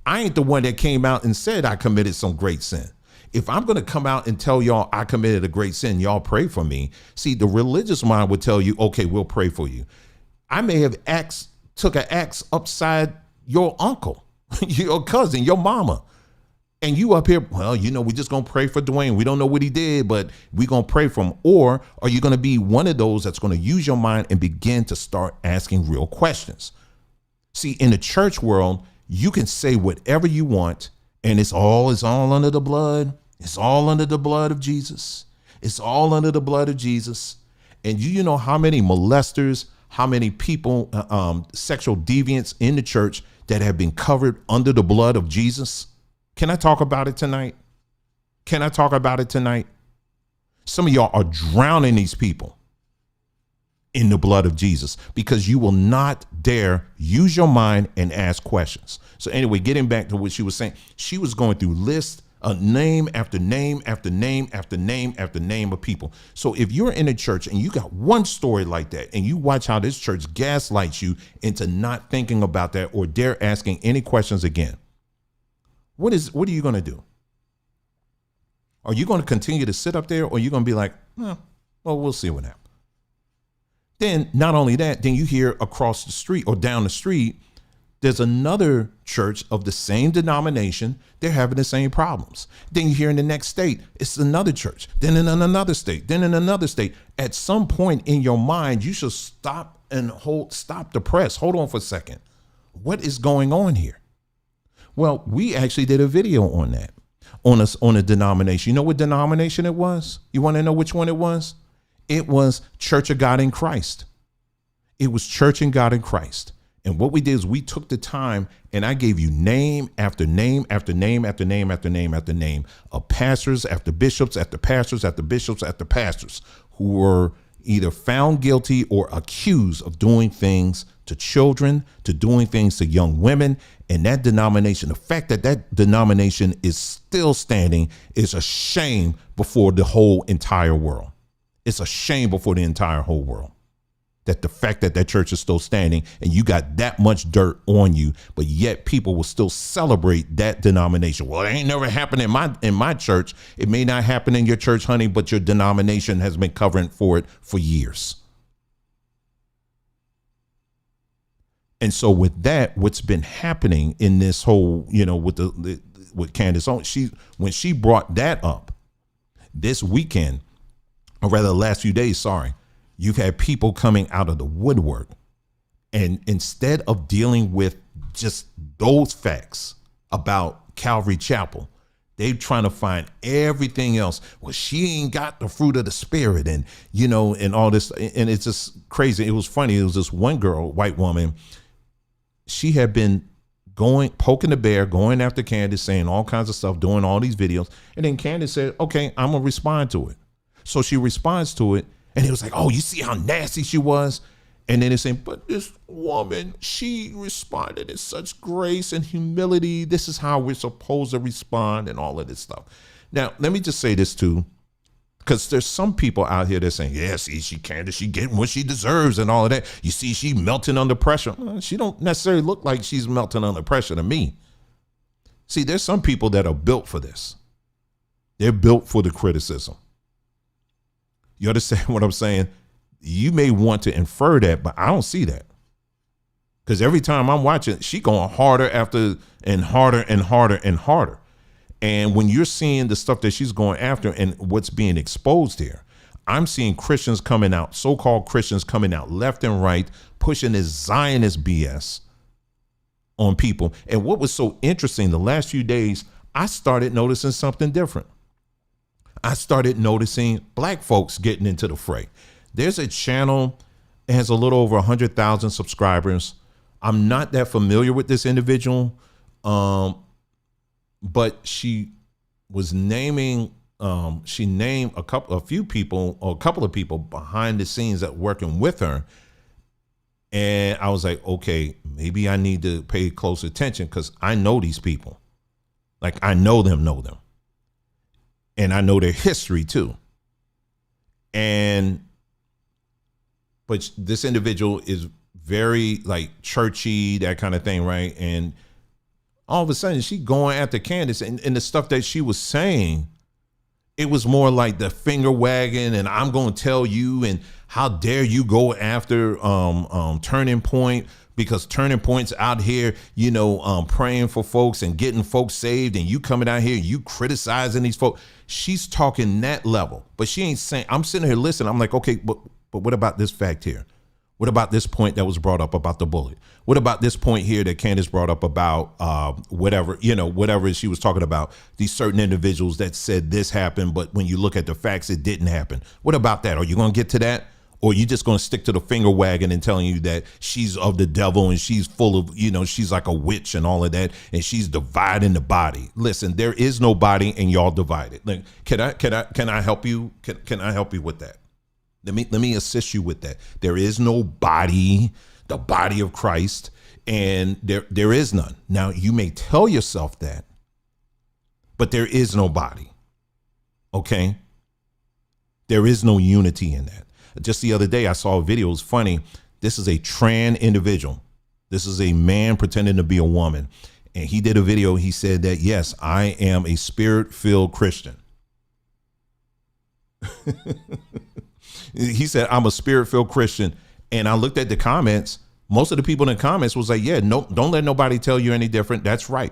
I ain't the one that came out and said I committed some great sin. If I'm going to come out and tell y'all I committed a great sin, y'all pray for me. See, the religious mind would tell you, okay, we'll pray for you. I may have took an axe upside your uncle, your cousin, your mama. And you up here, well, you know, we're just going to pray for Dwayne. We don't know what he did, but we're going to pray for him. Or are you going to be one of those that's going to use your mind and begin to start asking real questions? See, in the church world, you can say whatever you want, and it's all under the blood. It's all under the blood of Jesus. It's all under the blood of Jesus. And you know how many molesters, how many people, sexual deviants in the church that have been covered under the blood of Jesus? Can I talk about it tonight? Can I talk about it tonight? Some of y'all are drowning these people in the blood of Jesus because you will not dare use your mind and ask questions. So anyway, getting back to what she was saying, she was going through lists of name after name after name after name after name of people. So if you're in a church and you got one story like that and you watch how this church gaslights you into not thinking about that or dare asking any questions again, what are you going to do? Are you going to continue to sit up there or are you going to be like, well, we'll see what happens? Then not only that, then you hear across the street or down the street, there's another church of the same denomination. They're having the same problems. Then you hear in the next state, it's another church. Then in another state, then in another state. At some point in your mind, you should stop the press. Hold on for a second. What is going on here? Well, we actually did a video on that, on a denomination. You know what denomination it was? You want to know which one it was? It was Church of God in Christ. It was Church in God in Christ. And what we did is we took the time and I gave you name after name after name after name after name after name of pastors after bishops after pastors after bishops after pastors who were either found guilty or accused of doing things to children, to doing things to young women. And that denomination, the fact that that denomination is still standing is a shame before the whole entire world. It's a shame before the entire whole world that the fact that that church is still standing and you got that much dirt on you, but yet people will still celebrate that denomination. Well, it ain't never happened in my church. It may not happen in your church, honey, but your denomination has been covering for it for years. And so with that, what's been happening in this whole, with Candace, when she brought that up this weekend, or rather the last few days, you've had people coming out of the woodwork. And instead of dealing with just those facts about Calvary Chapel, they're trying to find everything else. Well, she ain't got the fruit of the spirit and all this. And it's just crazy. It was funny. It was this one girl, white woman. She had been poking the bear, going after Candace, saying all kinds of stuff, doing all these videos. And then Candace said, okay, I'm going to respond to it. So she responds to it. And it was like, oh, you see how nasty she was? And then it's saying, but this woman, she responded in such grace and humility. This is how we're supposed to respond and all of this stuff. Now, let me just say this too, because there's some people out here that saying, yeah, see, she Candace, she getting what she deserves and all of that. You see, she melting under pressure. Well, she don't necessarily look like she's melting under pressure to me. See, there's some people that are built for this. They're built for the criticism. You understand what I'm saying? You may want to infer that, but I don't see that. Because every time I'm watching, she going harder after and harder and harder and harder. And when you're seeing the stuff that she's going after and what's being exposed here, I'm seeing Christians coming out, so-called Christians coming out left and right, pushing this Zionist BS on people. And what was so interesting, the last few days, I started noticing something different. I started noticing black folks getting into the fray. There's a channel that has a little over 100,000 subscribers. I'm not that familiar with this individual, but she was naming, she named a couple of people behind the scenes that working with her. And I was like, okay, maybe I need to pay close attention because I know these people. Like I know them. And I know their history too. But this individual is very like churchy, that kind of thing, right? And all of a sudden she going after Candace and the stuff that she was saying, it was more like the finger wagging and I'm going to tell you and how dare you go after Turning Point, because Turning Point's out here, praying for folks and getting folks saved, and you coming out here, you criticizing these folks. She's talking that level, but she ain't saying, I'm sitting here listening. I'm like, okay, but what about this fact here? What about this point that was brought up about the bullet? What about this point here that Candace brought up about whatever she was talking about, these certain individuals that said this happened, but when you look at the facts, it didn't happen. What about that? Are you going to get to that? Or are you just going to stick to the finger wagging and telling you that she's of the devil and she's full of, she's like a witch and all of that, and she's dividing the body? Listen, there is no body and y'all divided. Like, can I help you? Can I help you with that? Let me assist you with that. There is no body, the body of Christ, and there is none. Now, you may tell yourself that, but there is no body. Okay? There is no unity in that. Just the other day, I saw a video. It was funny. This is a trans individual. This is a man pretending to be a woman. And he did a video. He said that, yes, I am a spirit-filled Christian. He said, I'm a spirit-filled Christian. And I looked at the comments. Most of the people in the comments was like, yeah, no, don't let nobody tell you any different. That's right.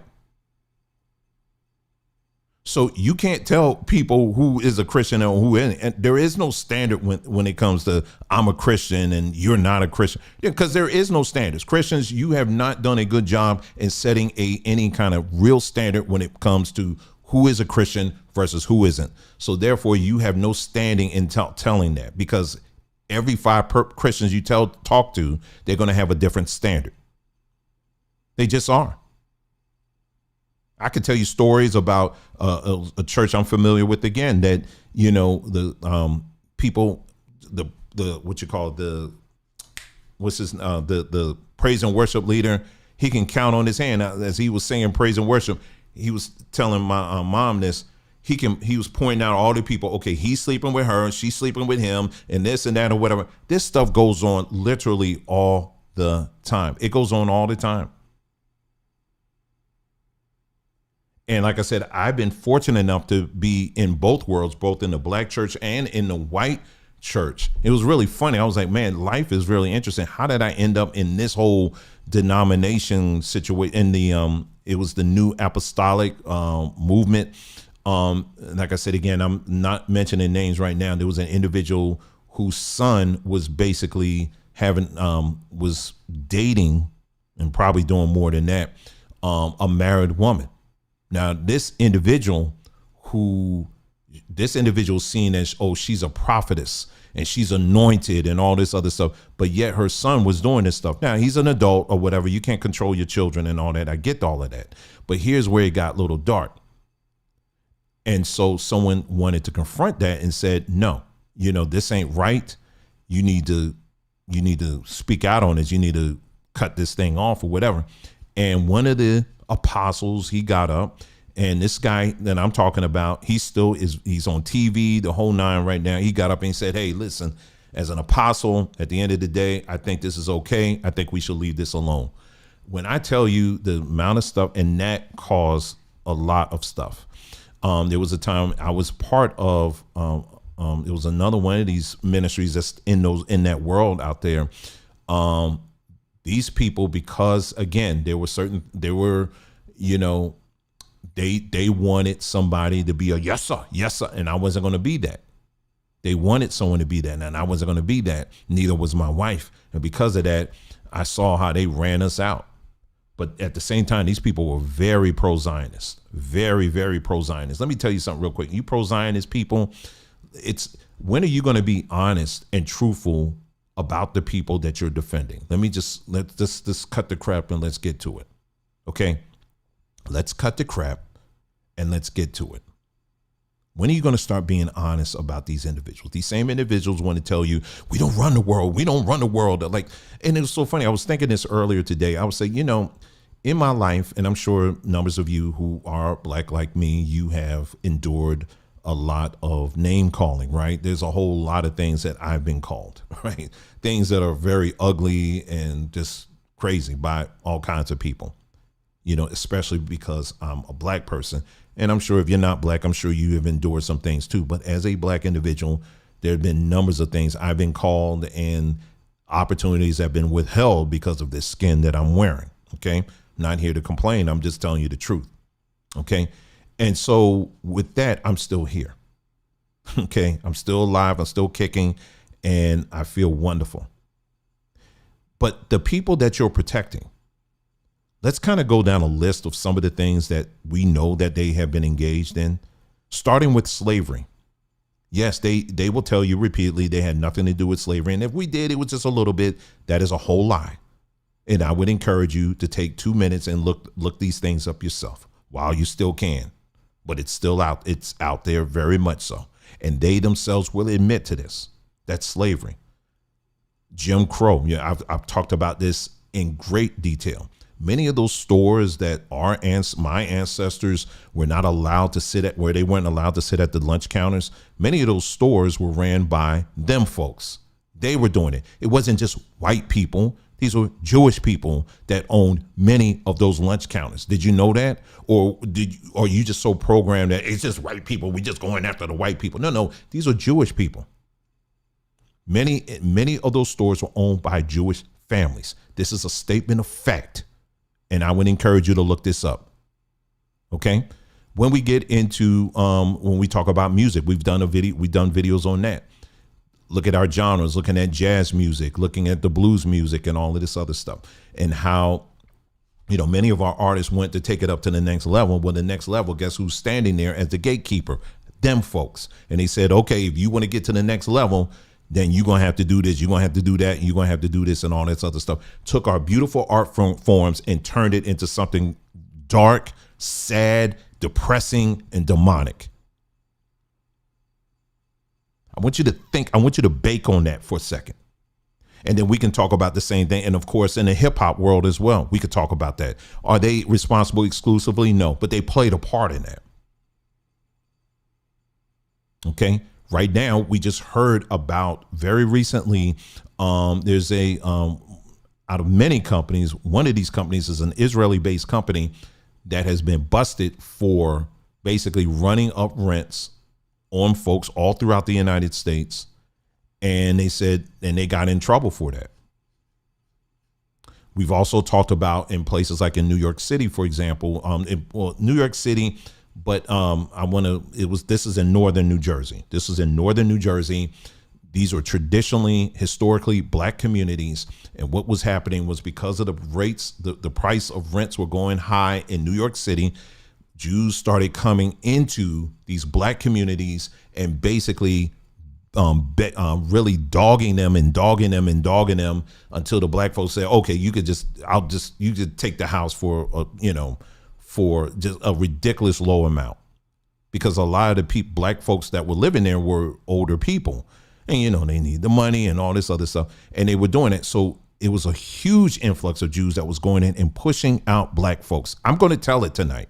So you can't tell people who is a Christian or who isn't. And there is no standard when it comes to I'm a Christian and you're not a Christian, because there is no standards. Christians, you have not done a good job in setting any kind of real standard when it comes to who is a Christian versus who isn't. So therefore, you have no standing in telling that, because every five Christians you talk to, they're going to have a different standard. They just are. I could tell you stories about a church I'm familiar with, again, that, the people, the praise and worship leader, he can count on his hand. As he was singing praise and worship, he was telling my mom this. He was pointing out all the people. Okay, he's sleeping with her, she's sleeping with him, and this and that or whatever. This stuff goes on literally all the time. It goes on all the time. And like I said, I've been fortunate enough to be in both worlds, both in the black church and in the white church. It was really funny. I was like, man, life is really interesting. How did I end up in this whole denomination situation? It was the New Apostolic movement. Like I said, again, I'm not mentioning names right now. There was an individual whose son was basically was dating, and probably doing more than that, a married woman. Now, this individual seen as, oh, she's a prophetess and she's anointed and all this other stuff, but yet her son was doing this stuff. Now, he's an adult or whatever. You can't control your children and all that. I get all of that. But here's where it got a little dark. And so someone wanted to confront that and said, no, this ain't right. You need to speak out on this. You need to cut this thing off or whatever. And one of the apostles, he got up And this guy that I'm talking about, he's on TV, the whole nine right now. He got up and he said, hey, listen, as an apostle, at the end of the day, I think this is okay. I think we should leave this alone. When I tell you the amount of stuff, and that caused a lot of stuff. There was a time I was part of, it was another one of these ministries that's in that world out there. These people, because again, they wanted somebody to be a yes sir, and I wasn't going to be that. They wanted someone to be that, and I wasn't going to be that. Neither was my wife, and because of that, I saw how they ran us out. But at the same time, these people were very pro-Zionist, very, very pro-Zionist. Let me tell you something real quick. You pro-Zionist people, when are you going to be honest and truthful about the people that you're defending? Let's just cut the crap and let's get to it. Okay? Let's cut the crap and let's get to it. When are you going to start being honest about these individuals? These same individuals want to tell you, we don't run the world. We don't run the world. And it was so funny. I was thinking this earlier today. I was saying, in my life, and I'm sure numbers of you who are black like me, you have endured a lot of name calling, right? There's a whole lot of things that I've been called, right? Things that are very ugly and just crazy by all kinds of people, especially because I'm a black person. And I'm sure if you're not black, I'm sure you have endured some things too. But as a black individual, there have been numbers of things I've been called, and opportunities have been withheld because of this skin that I'm wearing. Okay. I'm not here to complain. I'm just telling you the truth. Okay. And so with that, I'm still here. Okay. I'm still alive. I'm still kicking, and I feel wonderful. But the people that you're protecting, let's kind of go down a list of some of the things that we know that they have been engaged in, starting with slavery. Yes, they will tell you repeatedly they had nothing to do with slavery. And if we did, it was just a little bit. That is a whole lie. And I would encourage you to take 2 minutes and look these things up yourself while you still can. But it's still out. It's out there very much so. And they themselves will admit to this. That's slavery. Jim Crow. Yeah, I've talked about this in great detail. Many of those stores that my ancestors were not allowed to sit at, where they weren't allowed to sit at the lunch counters, many of those stores were ran by them folks. They were doing it. It wasn't just white people. These were Jewish people that owned many of those lunch counters. Did you know that? Or are you just so programmed that it's just white people? We're just going after the white people. No, these are Jewish people. Many of those stores were owned by Jewish families. This is a statement of fact. And I would encourage you to look this up. Okay. When we get into, when we talk about music, we've done videos on that. Look at our genres, looking at jazz music, looking at the blues music and all of this other stuff, and how, many of our artists went to take it up to the next level. Well, the next level, guess who's standing there as the gatekeeper? Them folks. And they said, okay, if you want to get to the next level, then you're going to have to do this, you're going to have to do that, you're going to have to do this and all this other stuff. Took our beautiful art forms and turned it into something dark, sad, depressing, and demonic. I want you to bake on that for a second. And then we can talk about the same thing. And of course, in the hip hop world as well, we could talk about that. Are they responsible exclusively? No, but they played a part in that. Okay. Right now, we just heard about very recently, there's out of many companies, one of these companies is an Israeli-based company that has been busted for basically running up rents on folks all throughout the United States. And they got in trouble for that. We've also talked about in places like in New York City, for example, New York City. But this is in northern New Jersey. This is in northern New Jersey. These are traditionally, historically black communities. And what was happening was because of the rates, the price of rents were going high in New York City. Jews started coming into these black communities and basically really dogging them until the black folks said, okay, you could take the house for just a ridiculous low amount, because a lot of the black folks that were living there were older people, and they need the money and all this other stuff, and they were doing it. So it was a huge influx of Jews that was going in and pushing out black folks. I'm going to tell it tonight.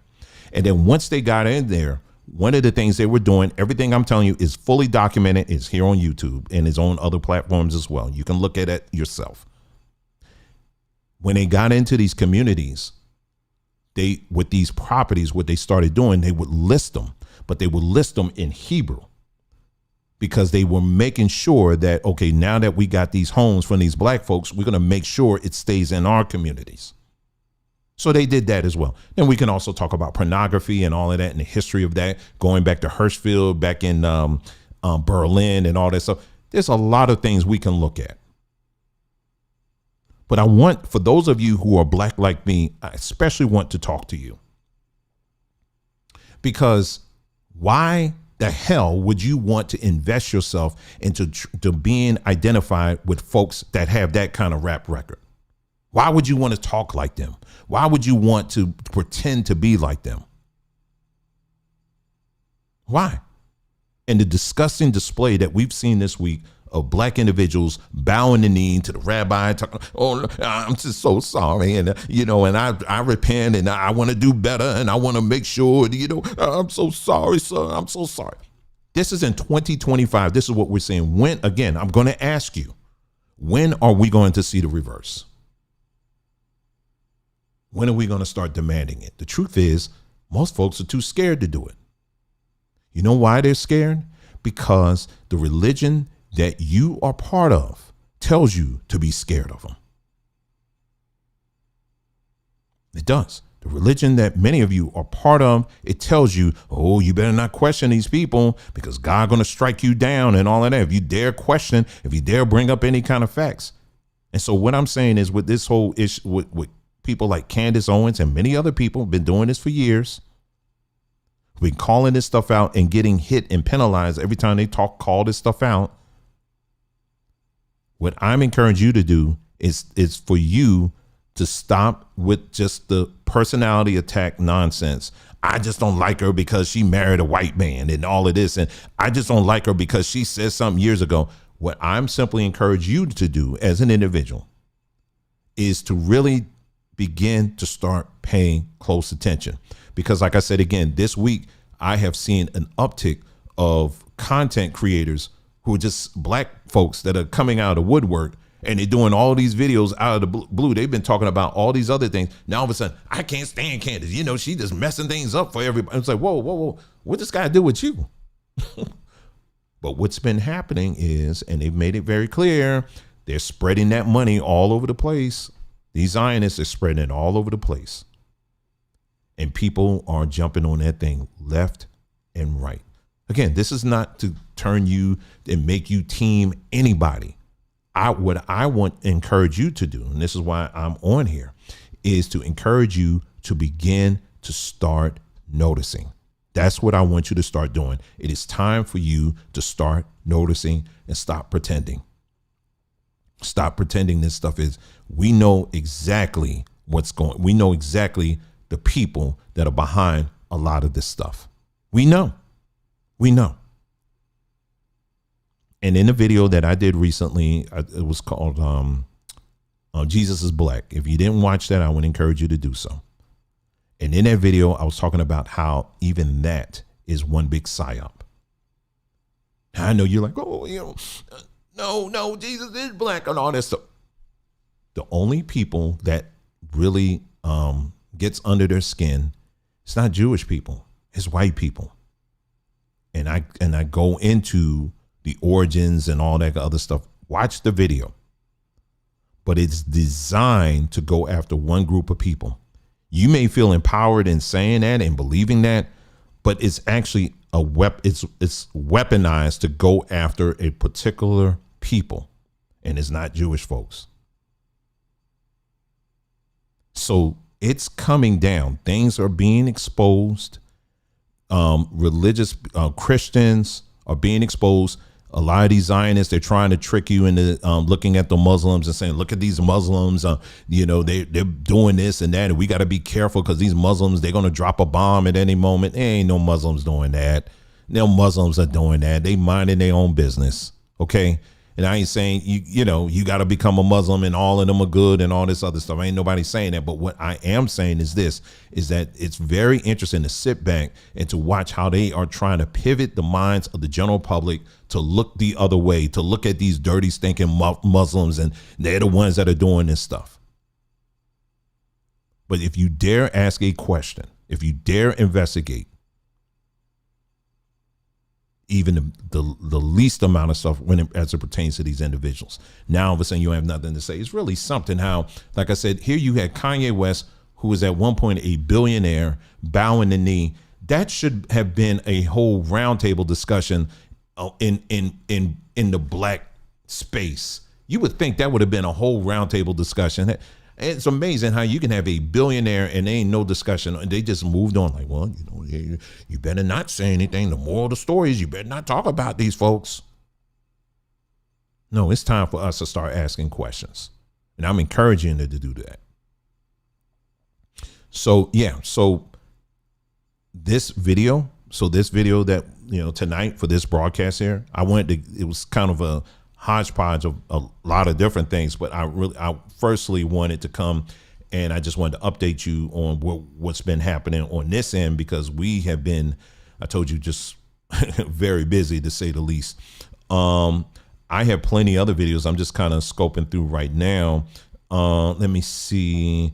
And then once they got in there, one of the things they were doing, everything I'm telling you is fully documented, is here on YouTube and is on other platforms as well. You can look at it yourself. When they got into these communities, with these properties, what they started doing, they would list them, but they would list them in Hebrew, because they were making sure that, okay, now that we got these homes from these black folks, we're going to make sure it stays in our communities. So they did that as well. Then we can also talk about pornography and all of that and the history of that, going back to Hirschfeld, back in Berlin and all that stuff. There's a lot of things we can look at. But I want, for those of you who are black like me, I especially want to talk to you. Because why the hell would you want to invest yourself into being identified with folks that have that kind of rap record? Why would you want to talk like them? Why would you want to pretend to be like them? Why? And the disgusting display that we've seen this week of black individuals bowing the knee to the rabbi, talking, oh, I'm just so sorry. And, and I repent and I want to do better. And I want to make sure, I'm so sorry, sir. I'm so sorry. This is in 2025. This is what we're saying. When, again, I'm going to ask you, when are we going to see the reverse? When are we going to start demanding it? The truth is, most folks are too scared to do it. You know why they're scared? Because the religion that you are part of tells you to be scared of them. It does. The religion that many of you are part of, it tells you, oh, you better not question these people because God's going to strike you down and all of that. If you dare question, if you dare bring up any kind of facts. And so what I'm saying is, with this whole issue, with people like Candace Owens and many other people have been doing this for years, been calling this stuff out and getting hit and penalized every time they call this stuff out. What I'm encouraging you to do is for you to stop with just the personality attack nonsense. I just don't like her because she married a white man and all of this. And I just don't like her because she said something years ago. What I'm simply encouraging you to do as an individual is to really begin to start paying close attention. Because like I said, again, this week, I have seen an uptick of content creators who are just black folks that are coming out of woodwork, and they're doing all these videos out of the blue. They've been talking about all these other things. Now all of a sudden, I can't stand Candace. She just messing things up for everybody. It's like, whoa. What this got to do with you? But what's been happening is, and they've made it very clear, they're spreading that money all over the place. These Zionists are spreading it all over the place. And people are jumping on that thing left and right. Again, this is not to turn you and make you team anybody. What I want to encourage you to do, and this is why I'm on here, is to encourage you to begin to start noticing. That's what I want you to start doing. It is time for you to start noticing and stop pretending. Stop pretending this stuff is, we know exactly what's going, we know exactly the people that are behind a lot of this stuff. We know. And in the video that I did recently, it was called Jesus is Black. If you didn't watch that, I would encourage you to do so. And in that video, I was talking about how even that is one big psyop. Now, I know you're like, oh, no, Jesus is black and all that stuff. The only people that really gets under their skin, it's not Jewish people, it's white people. And I go into the origins and all that other stuff. Watch the video. But it's designed to go after one group of people. You may feel empowered in saying that and believing that, but it's actually it's weaponized to go after a particular people, and it's not Jewish folks. So it's coming down. Things are being exposed. Religious Christians are being exposed. A lot of these Zionists, they're trying to trick you into looking at the Muslims and saying, look at these Muslims, they're doing this and that, and we got to be careful because these Muslims, they're going to drop a bomb at any moment. There ain't no Muslims doing that. No Muslims are doing that. They minding their own business. Okay. And I ain't saying you got to become a Muslim and all of them are good and all this other stuff. Ain't nobody saying that. But what I am saying is that it's very interesting to sit back and to watch how they are trying to pivot the minds of the general public to look the other way, to look at these dirty, stinking Muslims, and they're the ones that are doing this stuff. But if you dare ask a question, if you dare investigate, even the least amount of stuff as it pertains to these individuals, now all of a sudden you have nothing to say. It's really something how, like I said, here you had Kanye West, who was at one point a billionaire, bowing the knee. That should have been a whole roundtable discussion in the black space. You would think that would have been a whole roundtable discussion. It's amazing how you can have a billionaire and there ain't no discussion. They just moved on like, well, you better not say anything. The moral of the story is you better not talk about these folks. No, it's time for us to start asking questions. And I'm encouraging you to do that. So, yeah. So this video that, tonight for this broadcast here, it was kind of a hodgepodge of a lot of different things, but I firstly wanted to come and I just wanted to update you on what's been happening on this end, because we have been, I told you, just very busy to say the least. I have plenty of other videos I'm just kind of scoping through right now. Let me see.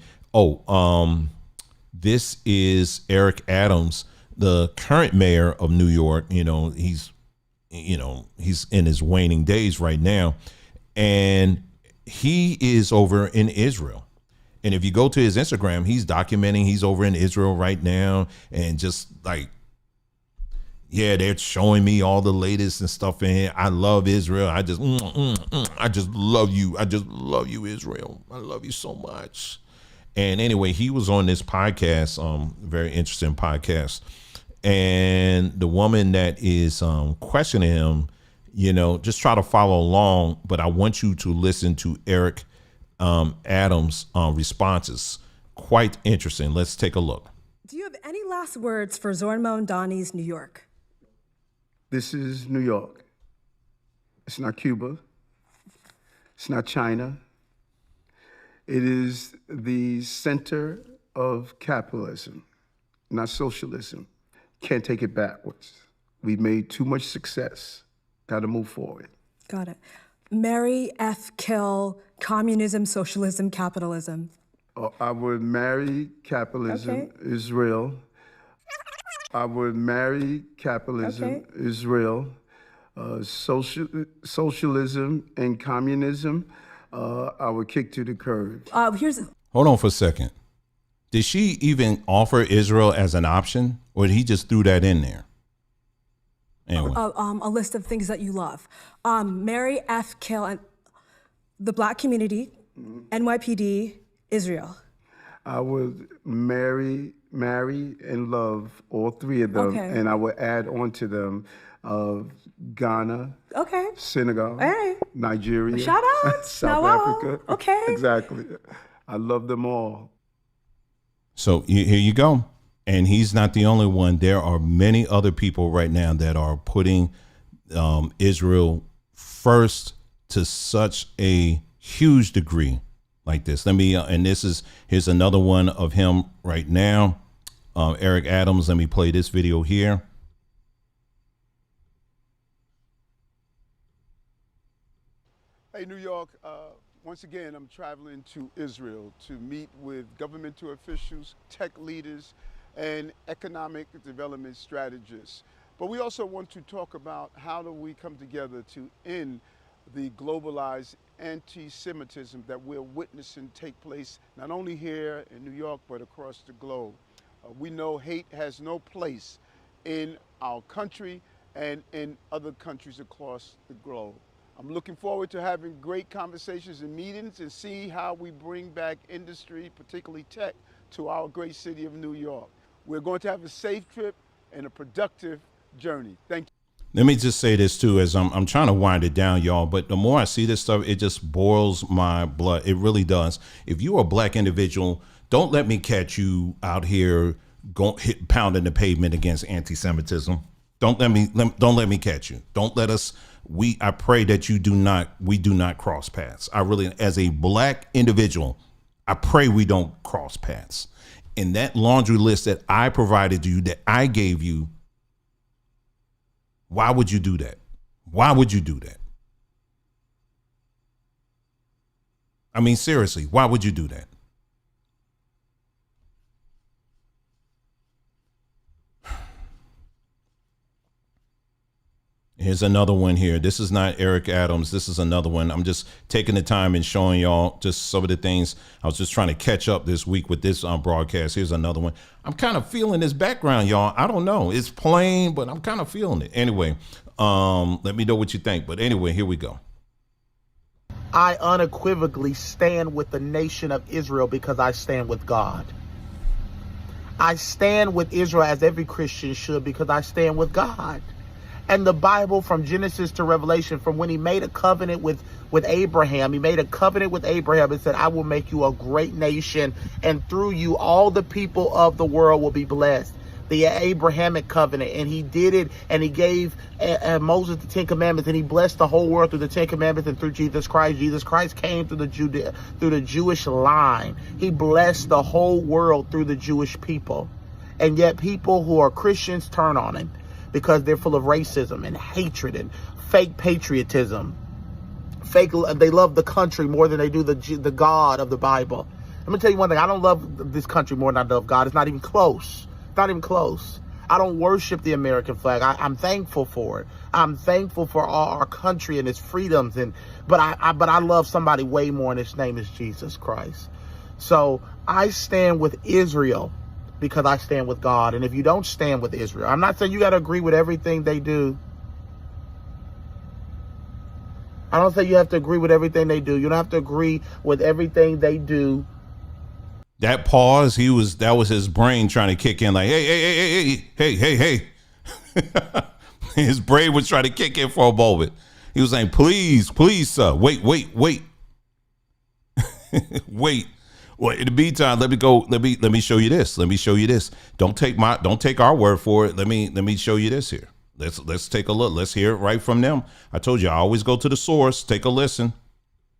This is Eric Adams, the current mayor of New York. He's in his waning days right now, and he is over in Israel. And if you go to his Instagram, he's documenting he's over in Israel right now, and just like, yeah, they're showing me all the latest and stuff in here. I love Israel. I just love you. I just love you, Israel. I love you so much. And anyway, he was on this podcast, very interesting podcast. And the woman that is questioning him, just try to follow along. But I want you to listen to Eric Adams' responses. Quite interesting. Let's take a look. Do you have any last words for Zorn Mondani's New York? This is New York. It's not Cuba. It's not China. It is the center of capitalism, not socialism. Can't take it backwards. We've made too much success. Got to move forward. Got it. Marry, F, kill, communism, socialism, capitalism. I would marry capitalism, Okay. Israel. I would marry capitalism, Okay. Israel. Socialism and communism, I would kick to the curb. Hold on for a second. Did she even offer Israel as an option, or did he just threw that in there? Anyway. A list of things that you love. Marry, F, kill, and the black community, NYPD, Israel. I would marry, and love all three of them, Okay. and I would add on to them Ghana, Okay. Senegal, Hey. Nigeria, Shout out. South Wow. Africa. Okay. Exactly. I love them all. So here you go. And he's not the only one. There are many other people right now that are putting Israel first to such a huge degree like this. Here's another one of him right now. Eric Adams. Let me play this video here. Hey, New York. Once again, I'm traveling to Israel to meet with governmental officials, tech leaders, and economic development strategists. But we also want to talk about how do we come together to end the globalized anti-Semitism that we're witnessing take place not only here in New York, but across the globe. We know hate has no place in our country and in other countries across the globe. I'm looking forward to having great conversations and meetings and see how we bring back industry, particularly tech, to our great city of New York. We're going to have a safe trip and a productive journey. Thank you. Let me just say this too, as I'm trying to wind it down, y'all. But the more I see this stuff, it just boils my blood. It really does. If you're a black individual, don't let me catch you out here pounding the pavement against anti-Semitism. Don't let me catch you. Don't let us I pray that we do not cross paths. I really, as a black individual, I pray we don't cross paths. And that laundry list that I provided you, that I gave you, why would you do that? Why would you do that? I mean, seriously, why would you do that? Here's another one here. This is not Eric Adams. This is another one. I'm just taking the time and showing y'all just some of the things. I was just trying to catch up this week with this broadcast. Here's another one. I'm kind of feeling this background, y'all. I don't know. It's plain, but I'm kind of feeling it. Anyway, let me know what you think. But anyway, here we go. I unequivocally stand with the nation of Israel because I stand with God. I stand with Israel as every Christian should because I stand with God. And the Bible, from Genesis to Revelation, from when he made a covenant with Abraham, he made a covenant with Abraham and said, I will make you a great nation, and through you all the people of the world will be blessed. The Abrahamic covenant, and he did it, and he gave Moses the 10 Commandments, and he blessed the whole world through the 10 Commandments and through Jesus Christ. Jesus Christ came through the Jewish line. He blessed the whole world through the Jewish people. And yet people who are Christians turn on him, because they're full of racism and hatred and fake patriotism. They love the country more than they do the God of the Bible. Let me tell you one thing. I don't love this country more than I love God. It's not even close. It's not even close. I don't worship the American flag. I'm thankful for it. I'm thankful for all our country and its freedoms. But I love somebody way more, and his name is Jesus Christ. So I stand with Israel because I stand with God. And if you don't stand with Israel, I'm not saying you got to agree with everything they do. I don't say you have to agree with everything they do. You don't have to agree with everything they do. That pause, that was his brain trying to kick in like, hey. His brain was trying to kick in for a moment. He was saying, please, sir, wait. Wait. Well, in the meantime, let me show you this. Let me show you this. Don't take our word for it. Let me show you this here. Let's take a look. Let's hear it right from them. I told you I always go to the source. Take a listen.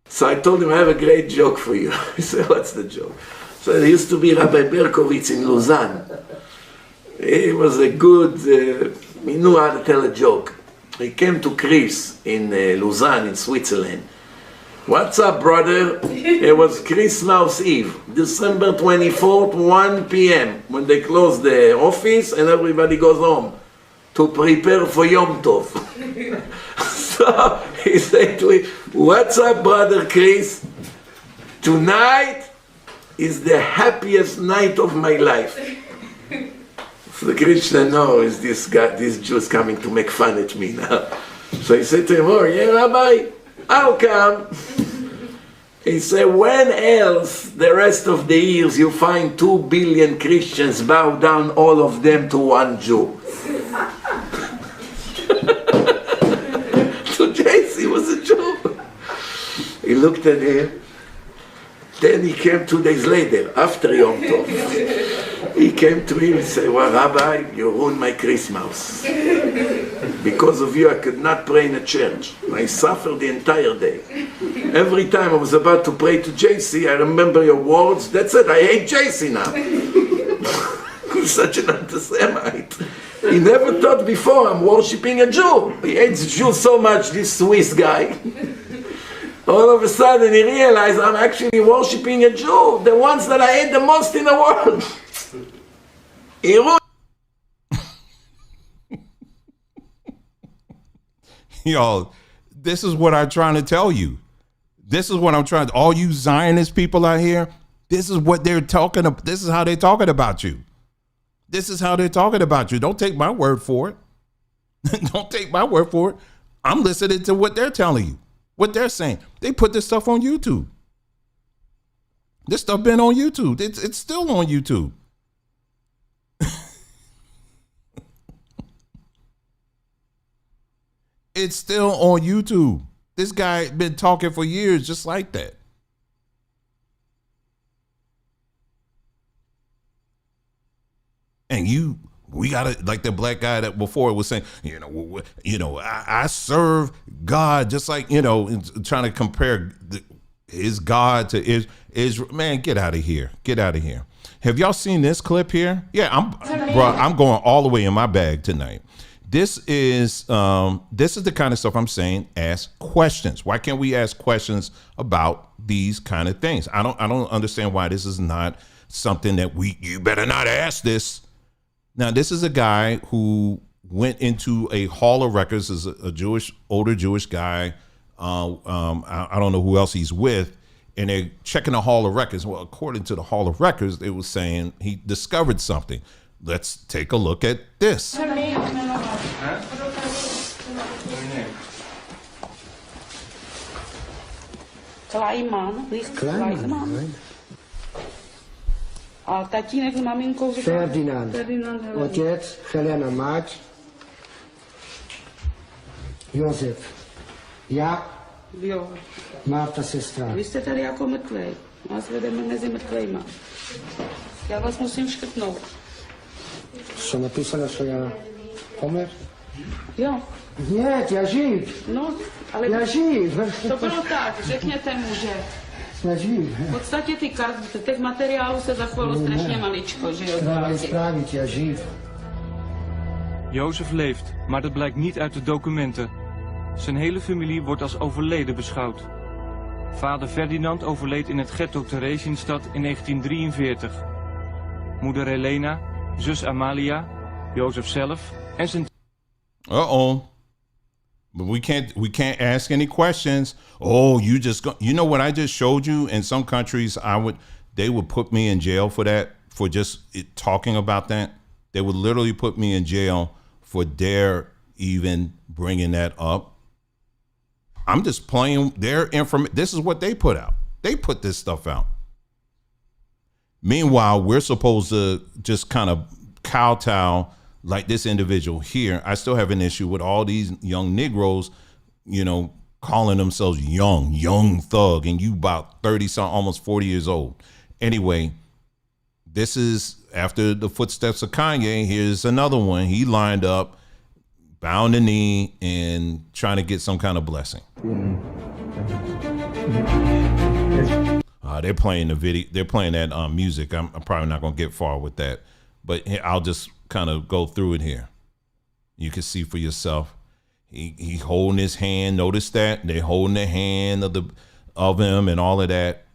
So I told him, I have a great joke for you. He said, what's the joke? So there used to be Rabbi Berkowitz in Lausanne. He was a good, he knew how to tell a joke. He came to Chris in Lausanne in Switzerland. What's up, brother? It was Christmas Eve, December 24th, 1 p.m. when they close the office and everybody goes home to prepare for Yom Tov. So he said to me, what's up, brother Chris? Tonight is the happiest night of my life. So the Krishna, no, is this Jew's coming to make fun at me now. So he said to him, oh, yeah, Rabbi, I'll come. He said, when else the rest of the years you find 2 billion Christians bow down all of them to one Jew? So JC was a Jew. He looked at him. Then he came 2 days later, after Yom Tov. He came to him and said, well, Rabbi, you ruined my Christmas. Because of you, I could not pray in a church. I suffered the entire day. Every time I was about to pray to JC, I remember your words. That's it, I hate JC now. He's such an anti-Semite. He never thought before I'm worshipping a Jew. He hates Jews so much, this Swiss guy. All of a sudden he realized I'm actually worshipping a Jew, the ones that I hate the most in the world. Y'all, this is what I'm trying to tell you. This is what I'm trying to, all you Zionist people out here, this is what they're talking about. This is how they're talking about you. This is how they're talking about you. Don't take my word for it. Don't take my word for it. I'm listening to what they're telling you, what they're saying. They put this stuff on YouTube. This stuff been on YouTube. It's still on YouTube. It's still on YouTube. This guy been talking for years just like that. And you We gotta, like the black guy that before was saying, I serve God, just like, trying to compare his God to Israel. Man, get out of here. Get out of here. Have y'all seen this clip here? Yeah, I'm going all the way in my bag tonight. This is the kind of stuff I'm saying. Ask questions. Why can't we ask questions about these kind of things? I don't understand why this is not something that you better not ask this. Now, this is a guy who went into a Hall of Records as a older Jewish guy. I don't know who else he's with. And they're checking the Hall of Records. Well, according to the Hall of Records, it was saying he discovered something. Let's take a look at this. A tatínek s maminkou říká... Ferdinand. Otec, Helena mať, Josef, já, Marta sestra. Vy jste tady jako mrtvej. Nás vedeme mezi mrtvejma. Já vás musím škrtnout. Co napísala, že já pomer? Jo. Ne, já živ. No, ale... Já živ. To bylo tak, řekněte mu, že... V podstatě těch materiálů se zachovalo strašně maličko, že jo? Ja živ. Jozef leeft, maar dat blijkt niet uit de documenten. Zijn hele familie wordt als overleden beschouwd. Vader Ferdinand overleed in het ghetto Theresienstadt in 1943. Moeder Helena, zus Amalia, Jozef zelf en zijn... But we can't ask any questions. Oh, you know what I just showed you? In some countries, they would put me in jail for that, for just talking about that. They would literally put me in jail for even bringing that up. I'm just playing their information. This is what they put out. They put this stuff out. Meanwhile, we're supposed to just kind of kowtow like this individual here. I still have an issue with all these young Negroes, calling themselves young thug, and you about 30 something, almost 40 years old. Anyway, this is after the footsteps of Kanye. Here's another one. He lined up, bound the knee, and trying to get some kind of blessing. They're playing the video. They're playing that music. I'm probably not going to get far with that, but I'll just kind of go through it here. You can see for yourself. He holding his hand. Notice that they're holding the hand of him and all of that.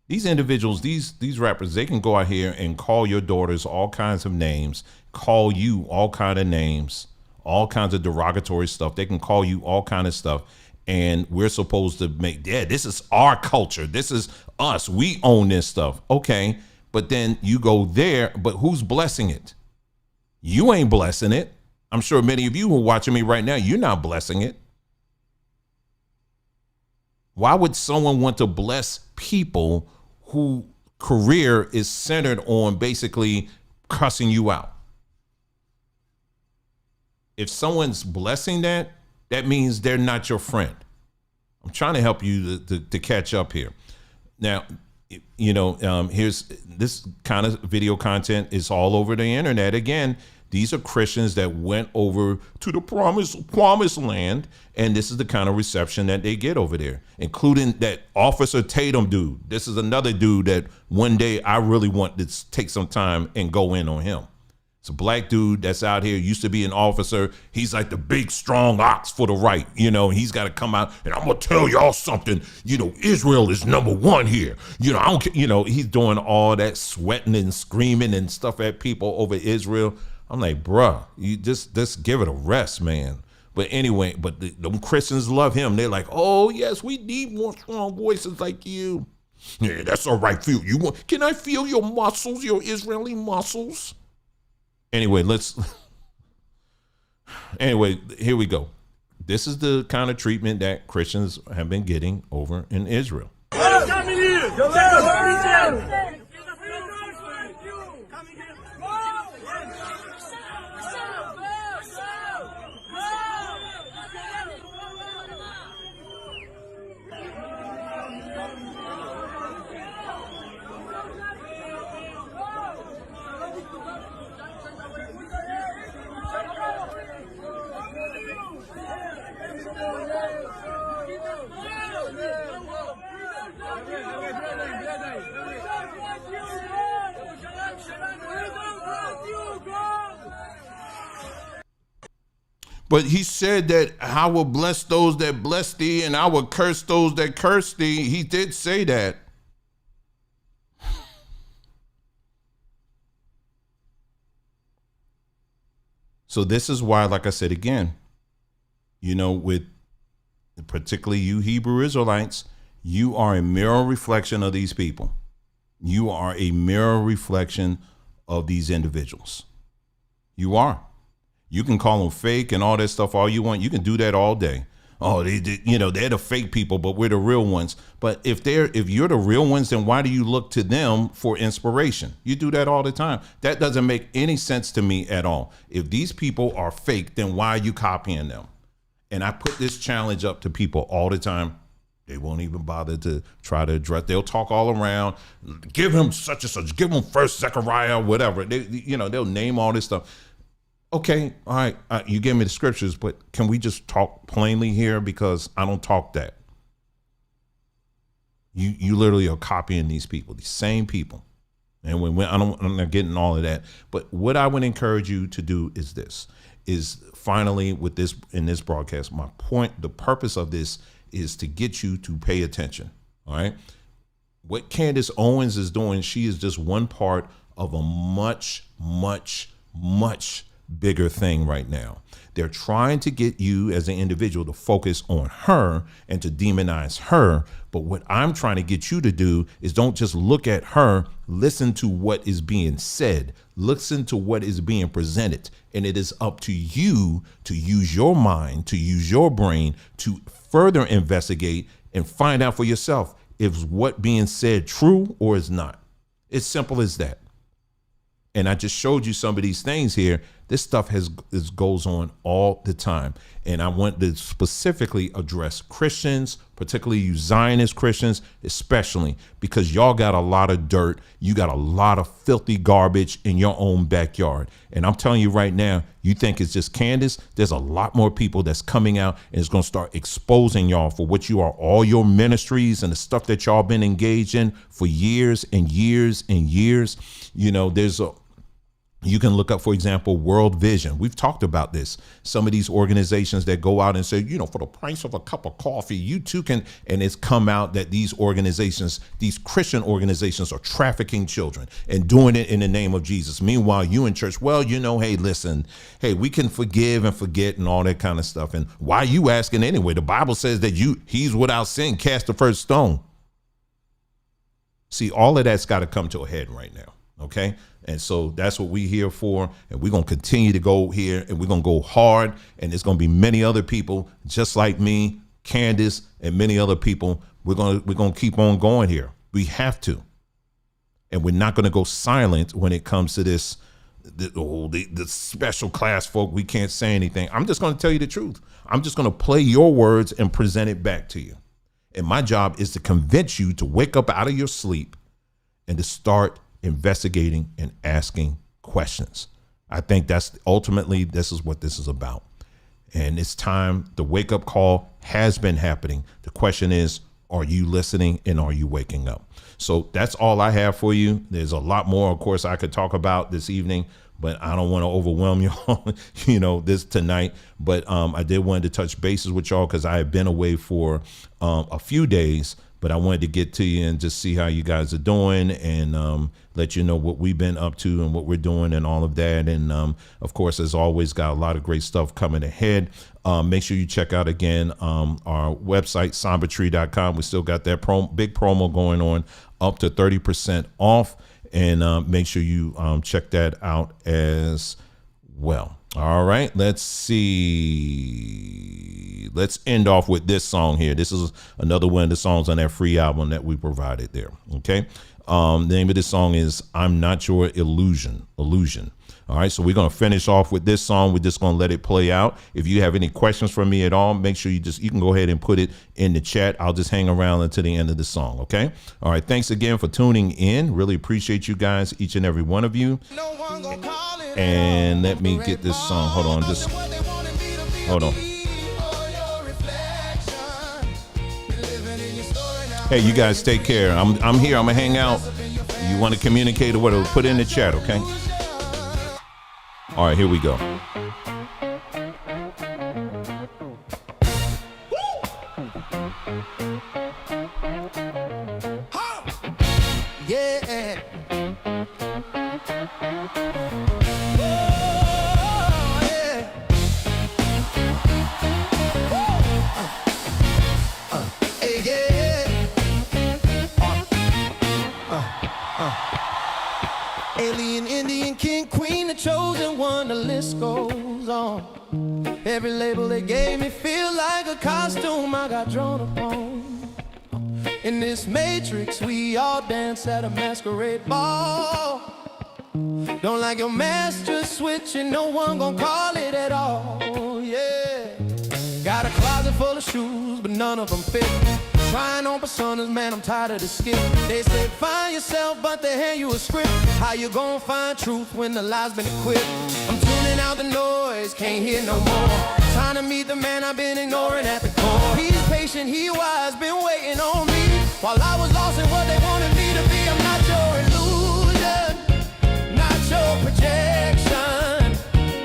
These individuals, these rappers, they can go out here and call your daughters all kinds of names, call you all kind of names, all kinds of derogatory stuff. They can call you all kind of stuff. And we're supposed to this is our culture. This is us. We own this stuff. Okay. But then you go there, but who's blessing it? You ain't blessing it. I'm sure many of you who are watching me right now, you're not blessing it. Why would someone want to bless people whose career is centered on basically cussing you out? If someone's blessing that, that means they're not your friend. I'm trying to help you to catch up here. Now, here's this kind of video content is all over the internet. Again, these are Christians that went over to the promised land, and this is the kind of reception that they get over there, including that Officer Tatum dude. This is another dude that one day I really want to take some time and go in on him. It's a black dude that's out here, used to be an officer. He's like the big, strong ox for the right. He's got to come out and I'm going to tell y'all something. Israel is number one here. I don't care. He's doing all that sweating and screaming and stuff at people over Israel. I'm like, bruh, you just give it a rest, man. But anyway, the Christians love him. They're like, oh, yes, we need more strong voices like you. Yeah, that's all right. Can I feel your muscles, your Israeli muscles? Anyway, here we go. This is the kind of treatment that Christians have been getting over in Israel. But he said that I will bless those that bless thee and I will curse those that curse thee. He did say that. So this is why, like I said again, you know, with particularly you Hebrew Israelites, you are a mirror reflection of these people. You are a mirror reflection of these individuals. You are. You can call them fake and all that stuff all you want. You can do that all day. Oh, they're the fake people, but we're the real ones. But if you're the real ones, then why do you look to them for inspiration? You do that all the time. That doesn't make any sense to me at all. If these people are fake, then why are you copying them? And I put this challenge up to people all the time. They won't even bother to try to address. They'll talk all around. Give him such and such. Give him first Zechariah, whatever. They'll name all this stuff. Okay, all right, you gave me the scriptures, but can we just talk plainly here? Because I don't talk that. You literally are copying these people, these same people. And I'm not getting all of that. But what I would encourage you to do is this, is finally with this, in this broadcast, my point, the purpose of this is to get you to pay attention, all right? What Candace Owens is doing, she is just one part of a much, much, much bigger thing right now. They're trying to get you as an individual to focus on her and to demonize her. But what I'm trying to get you to do is don't just look at her, listen to what is being said, listen to what is being presented. And it is up to you to use your mind, to use your brain to further investigate and find out for yourself if what being said true or is not. It's simple as that. And I just showed you some of these things here. This stuff goes on all the time. And I want to specifically address Christians, particularly you Zionist Christians, especially because y'all got a lot of dirt. You got a lot of filthy garbage in your own backyard. And I'm telling you right now, you think it's just Candace. There's a lot more people that's coming out and it's going to start exposing y'all for what you are, all your ministries and the stuff that y'all been engaged in for years and years and years. You know, you can look up, for example, World Vision. We've talked about this. Some of these organizations that go out and say, for the price of a cup of coffee, you too can. And it's come out that these organizations, these Christian organizations, are trafficking children and doing it in the name of Jesus. Meanwhile, you in church, hey, listen, hey, we can forgive and forget and all that kind of stuff. And why are you asking anyway? The Bible says that he's without sin, cast the first stone. See, all of that's got to come to a head right now. Okay. And so that's what we're here for. And we're going to continue to go here and we're going to go hard. And there's going to be many other people just like me, Candace, and many other people. We're going to keep on going here. We have to. And we're not going to go silent when it comes to this, the special class folk. We can't say anything. I'm just going to tell you the truth. I'm just going to play your words and present it back to you. And my job is to convince you to wake up out of your sleep and to start investigating and asking questions. I think that's ultimately, this is what this is about. And it's time. The wake up call has been happening. The question is, are you listening and are you waking up? So that's all I have for you. There's a lot more, of course, I could talk about this evening, but I don't want to overwhelm y'all, this tonight. But I did want to touch bases with y'all because I have been away for a few days. But I wanted to get to you and just see how you guys are doing and let you know what we've been up to and what we're doing and all of that. And of course, as always, got a lot of great stuff coming ahead. Make sure you check out again our website, sombertree.com. We still got that big promo going on, up to 30% off. And make sure you check that out as well. All right, let's see. Let's end off with this song here. This is another one of the songs on that free album that we provided there. Okay. The name of this song is I'm Not Your Illusion. All right. So we're going to finish off with this song. We're just going to let it play out. If you have any questions for me at all, make sure you can go ahead and put it in the chat. I'll just hang around until the end of the song. Okay. All right. Thanks again for tuning in. Really appreciate you guys, each and every one of you. And let me get this song. Hold on. Hold on. Hey, you guys take care. I'm here. I'm going to hang out. You want to communicate or whatever, put it in the chat, okay? All right, here we go. Yeah. Alien, Indian, king, queen, the chosen one, the list goes on. Every label they gave me feel like a costume I got drawn upon. In this matrix, we all dance at a masquerade ball. Don't like your master switching, no one gon' call it at all, yeah. Got a closet full of shoes, but none of them fit. Trying on personas, man, I'm tired of the skit. They say find yourself, but they hand you a script. How you gon' find truth when the lie's been equipped? I'm tuning out the noise, can't hear no more. Trying to meet the man I've been ignoring at the core. He's patient, he wise, been waiting on me. While I was lost in what they wanted me to be. I'm not your illusion, not your projection,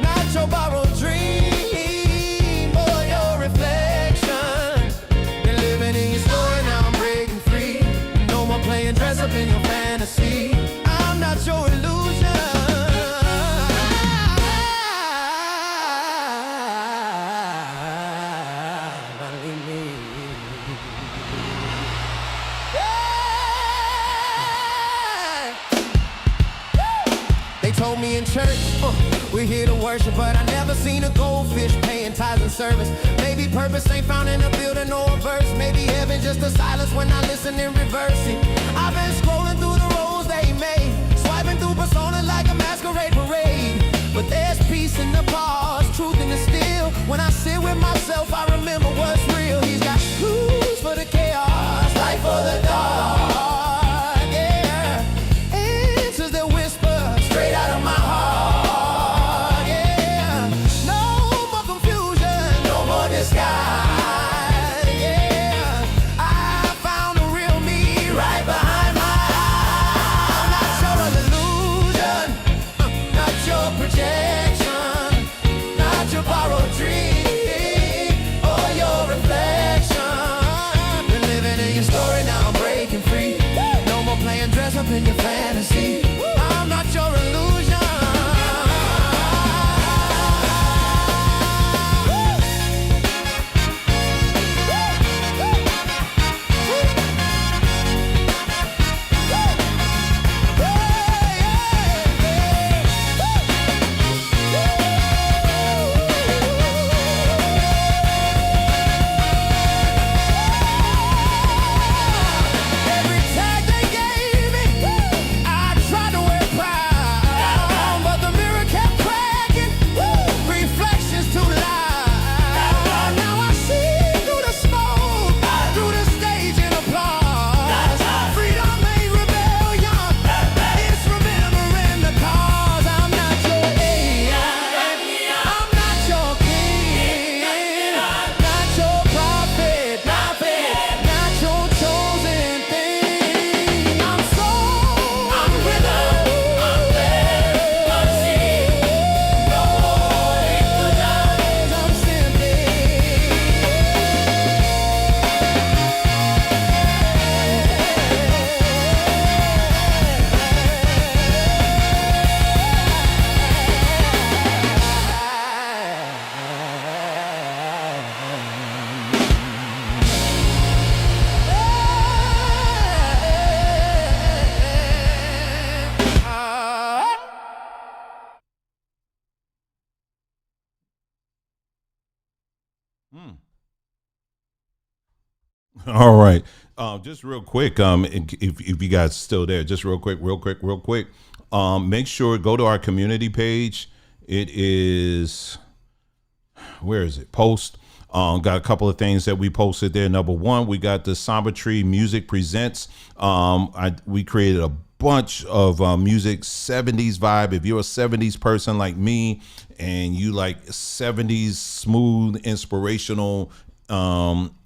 not your borrowed dream, or your reflection. Been living in your story, now I'm breaking free. No more playing dress up in your fantasy. I'm not your illusion. Told me in church, we're here to worship, but I never seen a goldfish paying tithes and service. Maybe purpose ain't found in a building or a verse. Maybe heaven just a silence when I listen and reverse it. I've been scrolling through the roads they made, swiping through personas like a masquerade parade. But there's peace in the pause, truth in the still. When I sit with myself, I remember what's real. He's got clues for the chaos, light for the dark. Straight out of my heart, yeah. No more confusion, no more disguise, yeah. I found the real me right behind my eyes. I'm not your illusion, not your projection, not your borrowed dream, or your reflection. Been living in your story, now I'm breaking free. No more playing dress up in your fantasy. I'm not your illusion. Every tag they gave me, I tried to wear proud, but the mirror kept cracking. Reflections too loud. Now I see through the smoke, through the stage and applause. Freedom ain't rebellion, it's remembering the cause. I'm not your AI, I'm not your king, not your prophet, not your chosen thing. I'm soul, I'm rhythm, I'm there, I'm seen. No ignorance, I'm simply. All right. Just real quick, if you guys still there, just real quick. Make sure go to our community page. It is, where is it? Post. Got a couple of things that we posted there. Number one, we got the Samba Tree Music Presents. We created a bunch of music, 70s vibe. If you're a 70s person like me and you like 70s smooth, inspirational,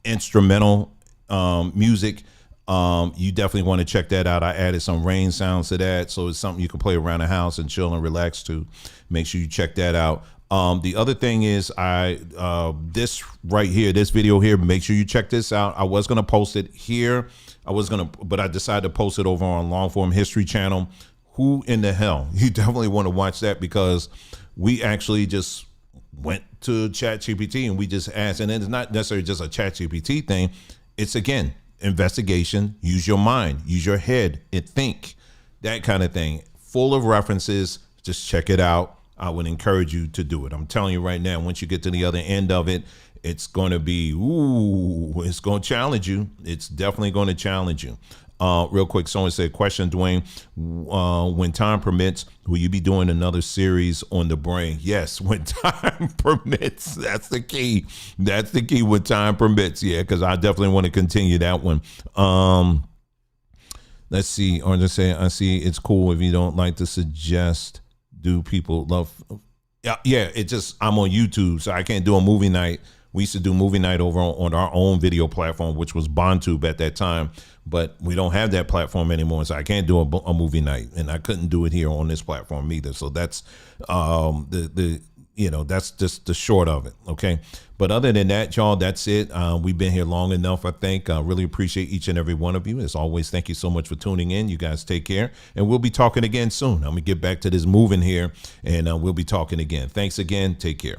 instrumental music, you definitely want to check that out. I added some rain sounds to that, so it's something you can play around the house and chill and relax to. Make sure you check that out. The other thing is this right here, this video here, make sure you check this out. I was going to post it here. But I decided to post it over on Long Form History channel. Who in the hell? You definitely want to watch that, because we actually just went to ChatGPT and we just asked, and it's not necessarily just a ChatGPT thing. It's, again, investigation, use your mind, use your head, and think, that kind of thing. Full of references. Just check it out. I would encourage you to do it. I'm telling you right now, once you get to the other end of it, it's going to be, it's going to challenge you. It's definitely going to challenge you. Real quick, someone said, question, Dwayne, when time permits, will you be doing another series on the brain? Yes, when time permits. That's the key. That's the key, when time permits. Yeah, because I definitely want to continue that one. Let's see. Or just say, I see it's cool if you don't like to suggest. Do people love? Yeah, it just, I'm on YouTube, so I can't do a movie night. We used to do movie night over on our own video platform, which was BondTube at that time, but we don't have that platform anymore, so I can't do a movie night, and I couldn't do it here on this platform either. So that's that's just the short of it. Okay. But other than that, y'all, that's it. We've been here long enough, I think. I really appreciate each and every one of you. As always, thank you so much for tuning in. You guys take care, and we'll be talking again soon. I'm going to get back to this moving here, and we'll be talking again. Thanks again. Take care.